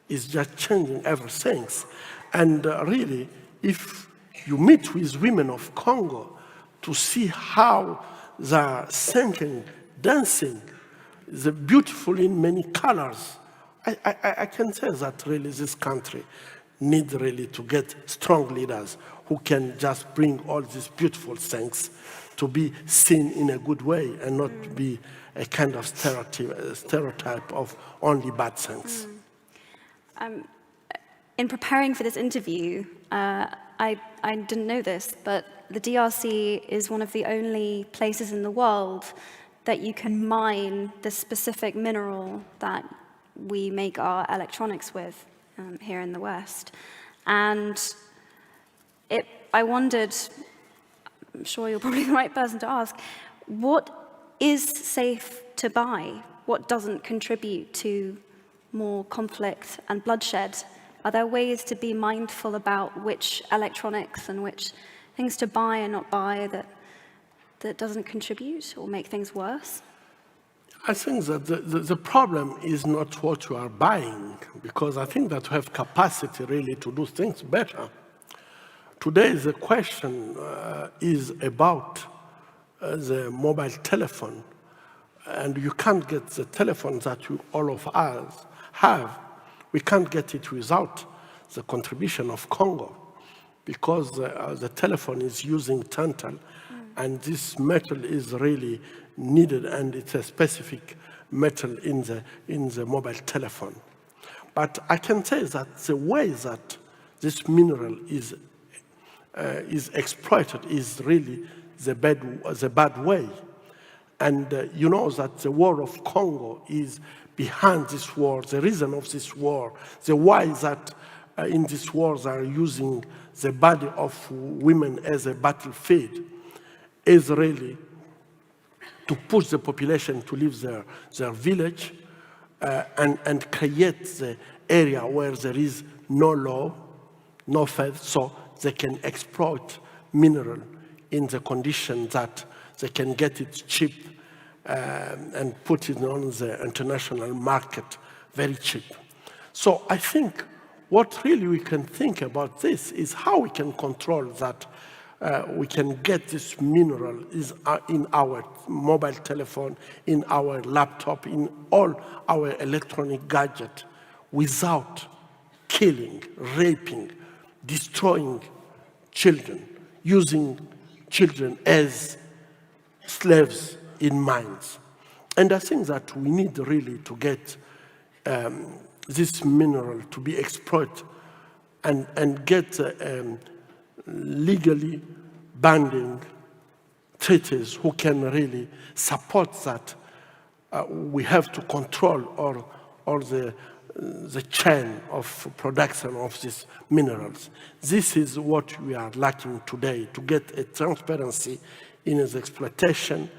is just changing everything. And really, if you meet with women of Congo to see how they're singing, dancing, they're beautiful in many colors, I can say that really this country needs really to get strong leaders who can just bring all these beautiful things to be seen in a good way and not be a kind of stereotype of only bad things. In preparing for this interview, I didn't know this, but the DRC is one of the only places in the world that you can mine the specific mineral that we make our electronics with here in the West. And I wondered, I'm sure you're probably the right person to ask, what is safe to buy? What doesn't contribute to more conflict and bloodshed? Are there ways to be mindful about which electronics and which things to buy and not buy that doesn't contribute or make things worse? I think that the problem is not what you are buying, because I think that we have capacity really to do things better. Today, the question is about the mobile telephone, and you can't get the telephone that all of us have. We can't get it without the contribution of Congo, because the telephone is using tantal, and this metal is really needed, and it's a specific metal in the mobile telephone. But I can say that the way that this mineral is exploited is really the bad way. And you know that the war of Congo is behind this war, the reason of this war, the why that in this war they are using the body of women as a battlefield is really to push the population to leave their village and create the area where there is no law, no faith, so they can exploit mineral in the condition that they can get it cheap and put it on the international market very cheap. So I think what really we can think about this is how we can control that we can get this mineral in our mobile telephone, in our laptop, in all our electronic gadget without killing, raping, destroying children, using children as slaves in mines. And I think that we need really to get this mineral to be exploited and get legally binding treaties who can really support that. We have to control all the chain of production of these minerals. This is what we are lacking today, to get a transparency in its exploitation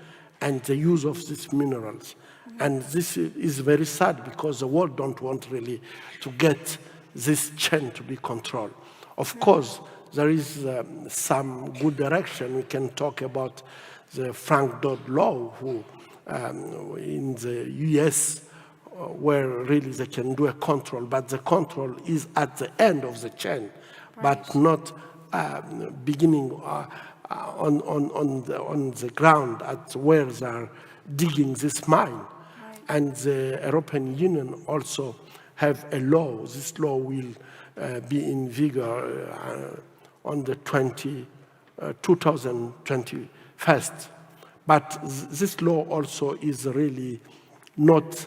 and the use of these minerals. And this is very sad because the world don't want really to get this chain to be controlled. Of course, there is some good direction. We can talk about the Frank Dodd law, who in the US, where really they can do a control, but the control is at the end of the chain, but not beginning on the ground at where they are digging this mine. And the European Union also have a law. This law will be in vigor on the 2021. But this law also is really not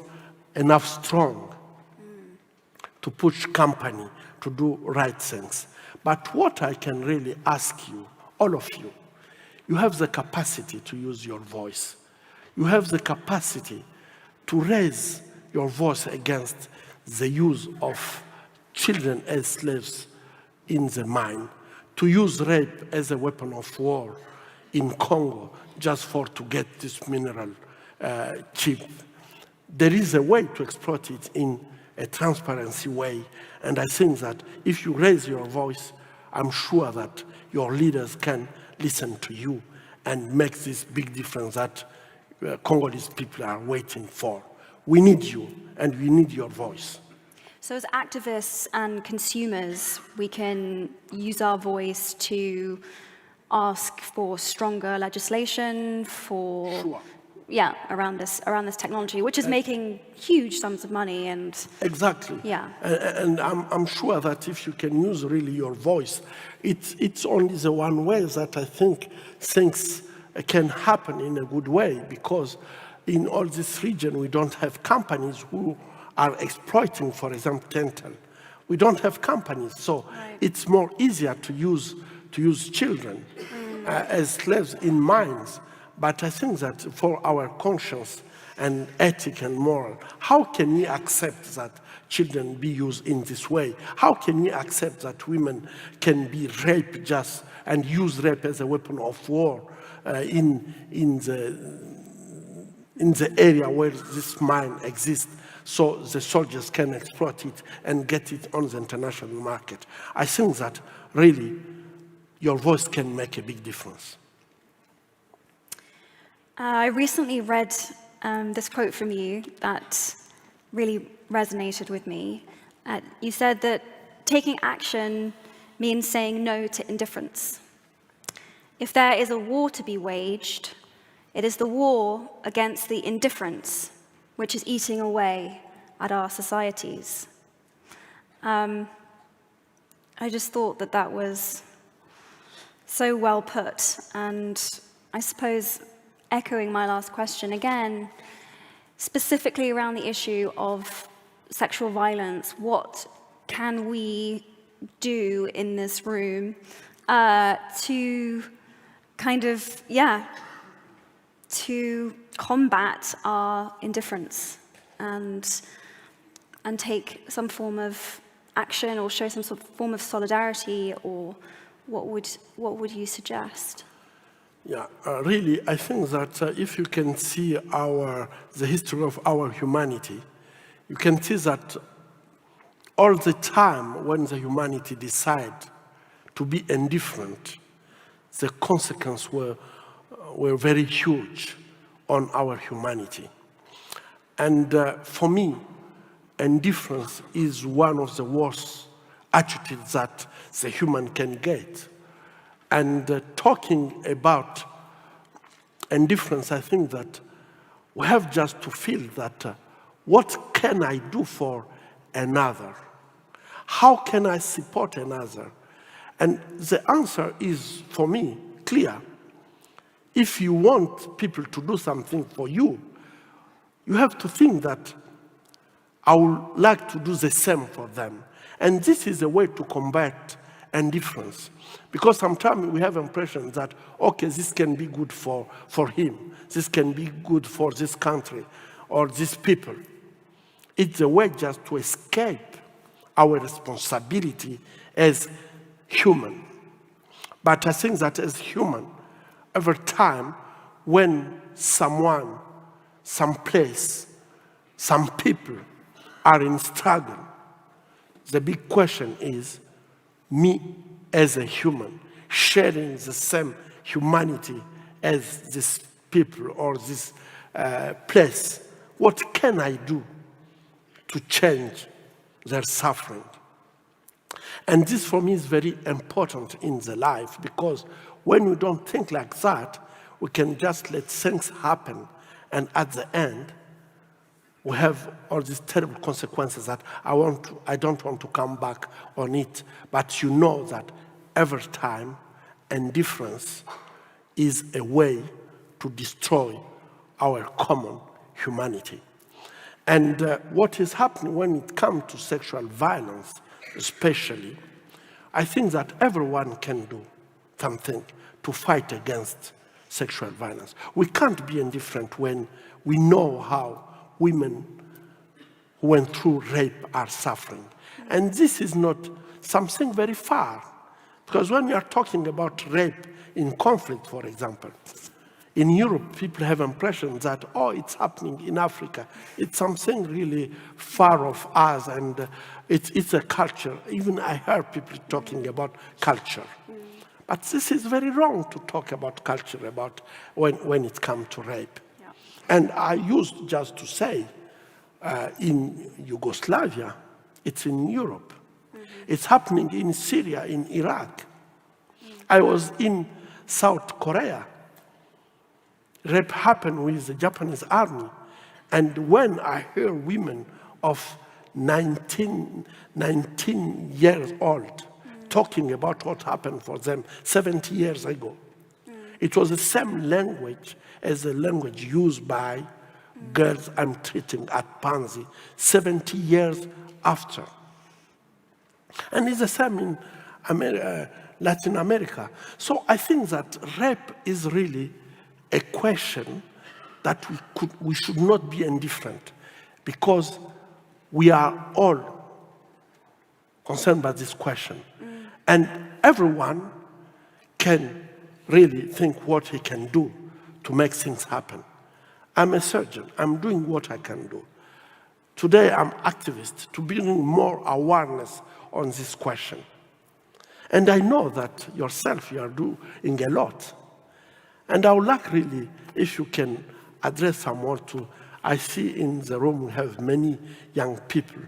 enough strong to push company to do right things. But what I can really ask you, all of you, you have the capacity to use your voice. You have the capacity to raise your voice against the use of children as slaves in the mine, to use rape as a weapon of war in Congo just to get this mineral cheap. There is a way to exploit it in a transparency way, and I think that if you raise your voice, I'm sure that your leaders can listen to you and make this big difference that Congolese people are waiting for. We need you, and we need your voice. So as activists and consumers, we can use our voice to ask for stronger legislation for, Sure. yeah, around this technology, which is making huge sums of money and, Exactly. yeah. And I'm sure that if you can use really your voice, it's only the one way that I think things can happen in a good way, because in all this region we don't have companies who are exploiting, for example, Tentel. We don't have companies, so it's more easier to use children as slaves in mines. But I think that for our conscience and ethic and moral, how can we accept that children be used in this way? How can we accept that women can be raped just and use rape as a weapon of war in the area where this mine exists, so the soldiers can exploit it and get it on the international market? I think that really your voice can make a big difference. I recently read this quote from you that really resonated with me. You said that taking action means saying no to indifference. If there is a war to be waged, it is the war against the indifference which is eating away at our societies. I just thought that that was so well put, and I suppose echoing my last question again, specifically around the issue of sexual violence, what can we do in this room to kind of, to combat our indifference and take some form of action or show some sort of form of solidarity, or what would you suggest? Yeah, really, I think that if you can see the history of our humanity, you can see that all the time when the humanity decide to be indifferent, the consequences were very huge on our humanity. And for me, indifference is one of the worst attitudes that the human can get. And talking about indifference, I think that we have just to feel that what can I do for another? How can I support another? And the answer is, for me, clear. If you want people to do something for you, you have to think that I would like to do the same for them. And this is a way to combat indifference. Because sometimes we have impression that, okay, this can be good for him, this can be good for this country or these people. It's a way just to escape our responsibility as human. But I think that as human, every time when someone, some place, some people are in struggle, the big question is, me as a human, sharing the same humanity as this people or this place, what can I do to change their suffering? And this for me is very important in the life, because when we don't think like that, we can just let things happen, and at the end, we have all these terrible consequences that I don't want to come back on it. But you know that every time, indifference is a way to destroy our common humanity. And what is happening when it comes to sexual violence, especially, I think that everyone can do something to fight against sexual violence. We can't be indifferent when we know how women who went through rape are suffering. And this is not something very far. Because when we are talking about rape in conflict, for example, In Europe, people have impression that, oh, it's happening in Africa. It's something really far off us, and it's a culture. Even I heard people talking about culture. But this is very wrong to talk about culture about when it comes to rape. Yeah. And I used just to say, in Yugoslavia, it's in Europe. It's happening in Syria, in Iraq. I was in South Korea. Rape happened with the Japanese army. And when I hear women of 19 years old talking about what happened for them 70 years ago, it was the same language as the language used by girls I'm treating at Panzi 70 years after. And it's the same in Latin America. So I think that rape is really a question that we should not be indifferent, because we are all concerned by this question. And everyone can really think what he can do to make things happen. I'm a surgeon. I'm doing what I can do. Today, I'm activist to bring more awareness on this question. And I know that yourself, you are doing a lot. And I would like really, if you can address some more to, I see in the room we have many young people.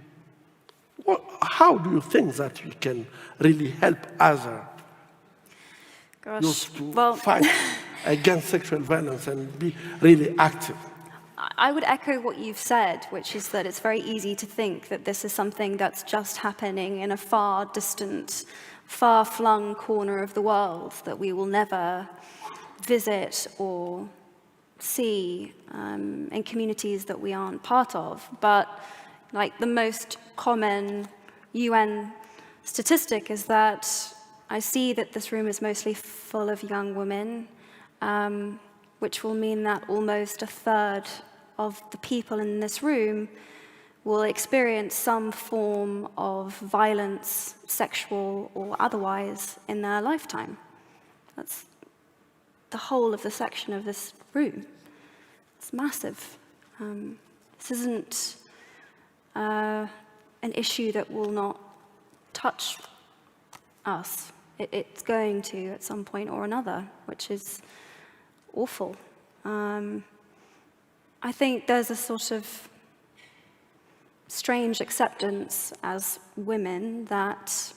Well, how do you think that we can really help others to fight against sexual violence and be really active? I would echo what you've said, which is that it's very easy to think that this is something that's just happening in a far distant, far-flung corner of the world that we will never visit or see in communities that we aren't part of. But like the most common UN statistic is that I see that this room is mostly full of young women, which will mean that almost a third of the people in this room will experience some form of violence, sexual or otherwise, in their lifetime. That's the whole of the section of this room. It's massive. This isn't an issue that will not touch us. It's going to at some point or another, which is awful. I think there's a sort of strange acceptance as women that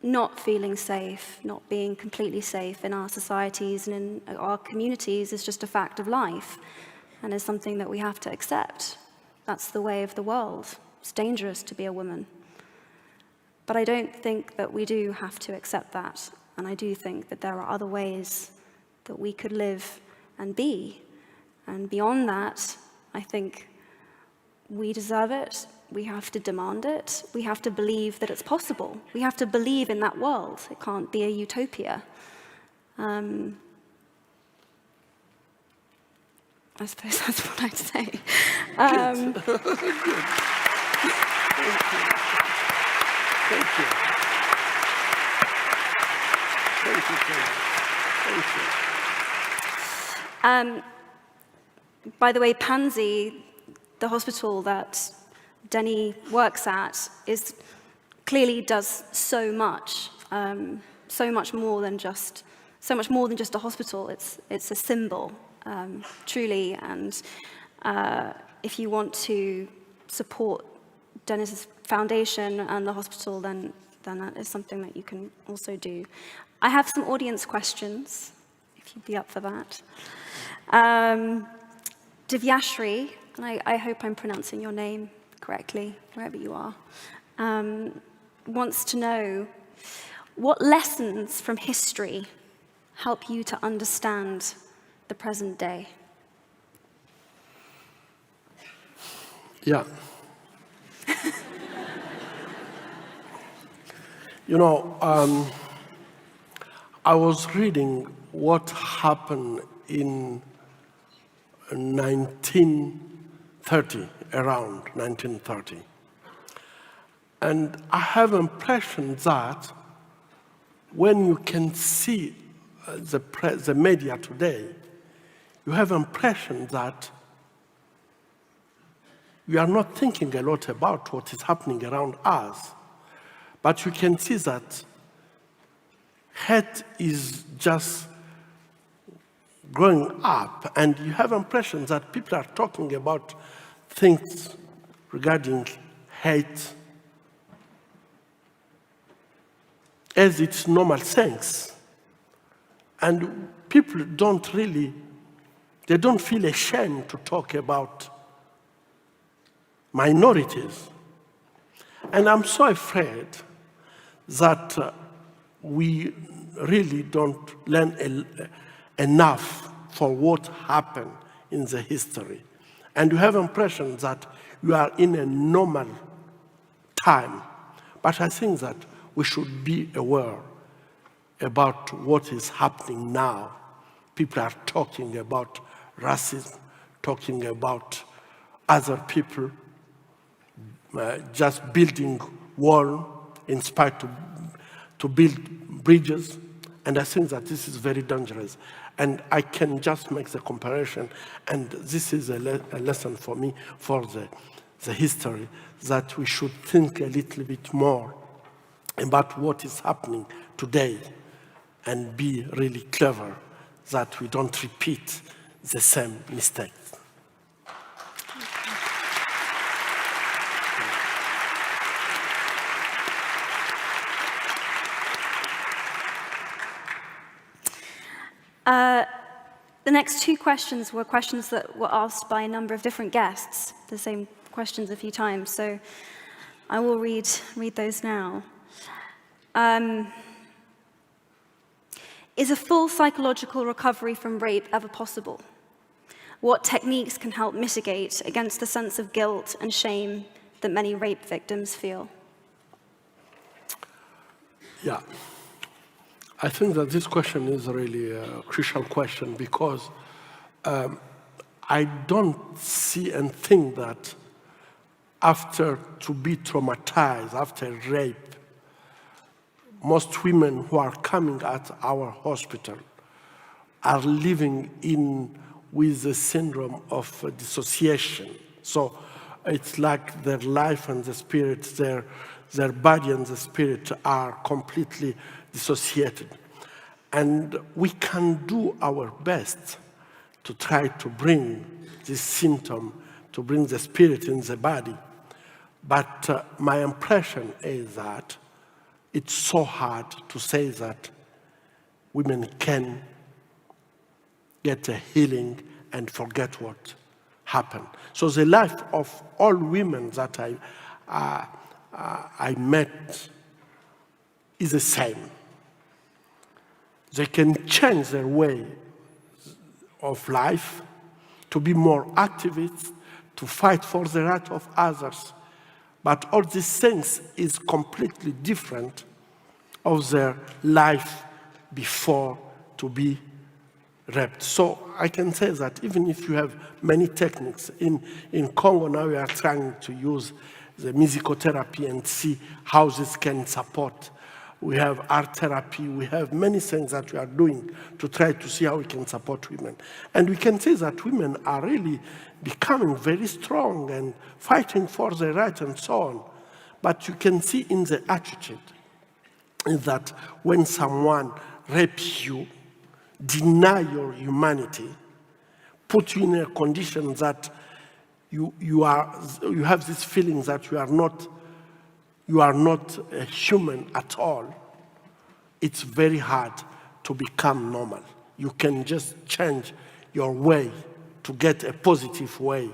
not feeling safe, not being completely safe in our societies and in our communities is just a fact of life and is something that we have to accept. That's the way of the world. It's dangerous to be a woman. But I don't think that we do have to accept that. And I do think that there are other ways that we could live and be. And beyond that, I think we deserve it. We have to demand it. We have to believe that it's possible. We have to believe in that world. It can't be a utopia. I suppose that's what I'd say. Thank you. Thank you. By the way, Pansy, the hospital that Denny works at, clearly does so much more than just a hospital. It's a symbol, truly. And if you want to support Dennis's foundation and the hospital, then that is something that you can also do. I have some audience questions, if you'd be up for that. Divyashri, and I hope I'm pronouncing your name correctly, wherever you are, wants to know, what lessons from history help you to understand the present day? Yeah. You know, I was reading what happened in 1930, around 1930. And I have an impression that when you can see the media today, you have impression that we are not thinking a lot about what is happening around us, but you can see that hate is just growing up, and you have impression that people are talking about things regarding hate as its normal sense. And people don't really, they don't feel ashamed to talk about minorities. And I'm so afraid that we really don't learn enough for what happened in the history. And you have impression that you are in a normal time. But I think that we should be aware about what is happening now. People are talking about racism, talking about other people just building wall in spite to build bridges. And I think that this is very dangerous. And I can just make the comparison, and this is a lesson for me for the history, that we should think a little bit more about what is happening today and be really clever that we don't repeat the same mistakes. The next two questions were questions that were asked by a number of different guests, the same questions a few times, so I will read those now. Is a full psychological recovery from rape ever possible? What techniques can help mitigate against the sense of guilt and shame that many rape victims feel? Yeah. I think that this question is really a crucial question because I don't see and think that after to be traumatized, after rape, most women who are coming at our hospital are living with the syndrome of dissociation. So it's like their life and the spirit, their body and the spirit are completely dissociated. And we can do our best to try to bring this symptom, to bring the spirit in the body. But my impression is that it's so hard to say that women can get a healing and forget what happened. So the life of all women that I met is the same. They can change their way of life, to be more activists, to fight for the right of others. But all these things is completely different of their life before to be raped. So I can say that even if you have many techniques, in Congo now we are trying to use the musicotherapy and see how this can support. We have art therapy, we have many things that we are doing to try to see how we can support women. And we can say that women are really becoming very strong and fighting for their rights and so on. But you can see in the attitude that when someone rapes you, deny your humanity, put you in a condition that you have this feeling that you are not a human at all, it's very hard to become normal. You can just change your way to get a positive way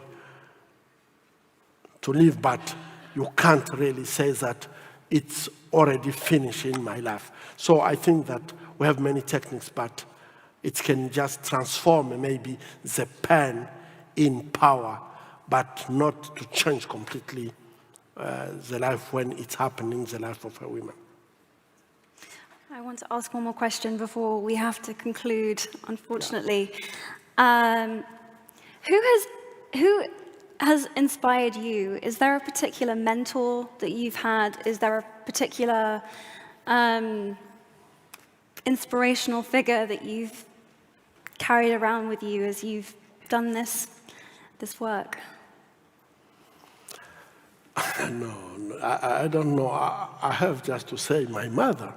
to live, but you can't really say that it's already finished in my life. So I think that we have many techniques, but it can just transform maybe the pain in power, but not to change completely the life when it's happening, the life of a woman. I want to ask one more question before we have to conclude, unfortunately. Who has inspired you? Is there a particular mentor that you've had? Is there a particular inspirational figure that you've carried around with you as you've done this work? No, I don't know. I have just to say my mother.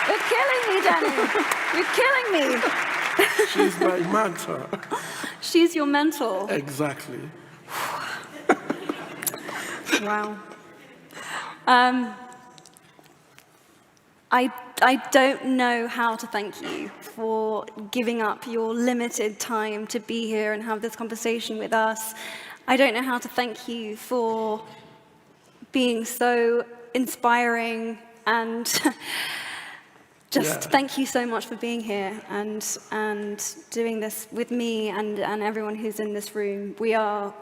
You're killing me, Danny. You're killing me. She's my mentor. She's your mentor. Exactly. Wow. I don't know how to thank you for giving up your limited time to be here and have this conversation with us. I don't know how to thank you for being so inspiring, and just thank you so much for being here and doing this with me and everyone who's in this room. We are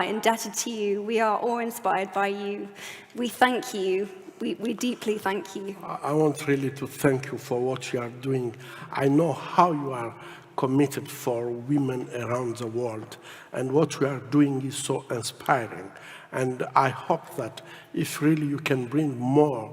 indebted to you. We are awe-inspired by you. We thank you. We deeply thank you. I want really to thank you for what you are doing. I know how you are committed for women around the world, and what you are doing is so inspiring. And I hope that if really you can bring more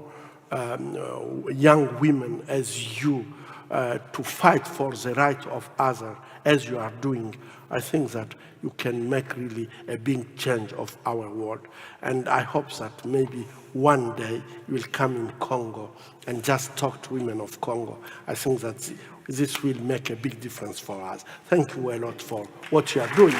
young women as you to fight for the right of others, as you are doing, I think that you can make really a big change of our world. And I hope that maybe one day you will come in Congo and just talk to women of Congo. I think that this will make a big difference for us. Thank you a lot for what you are doing.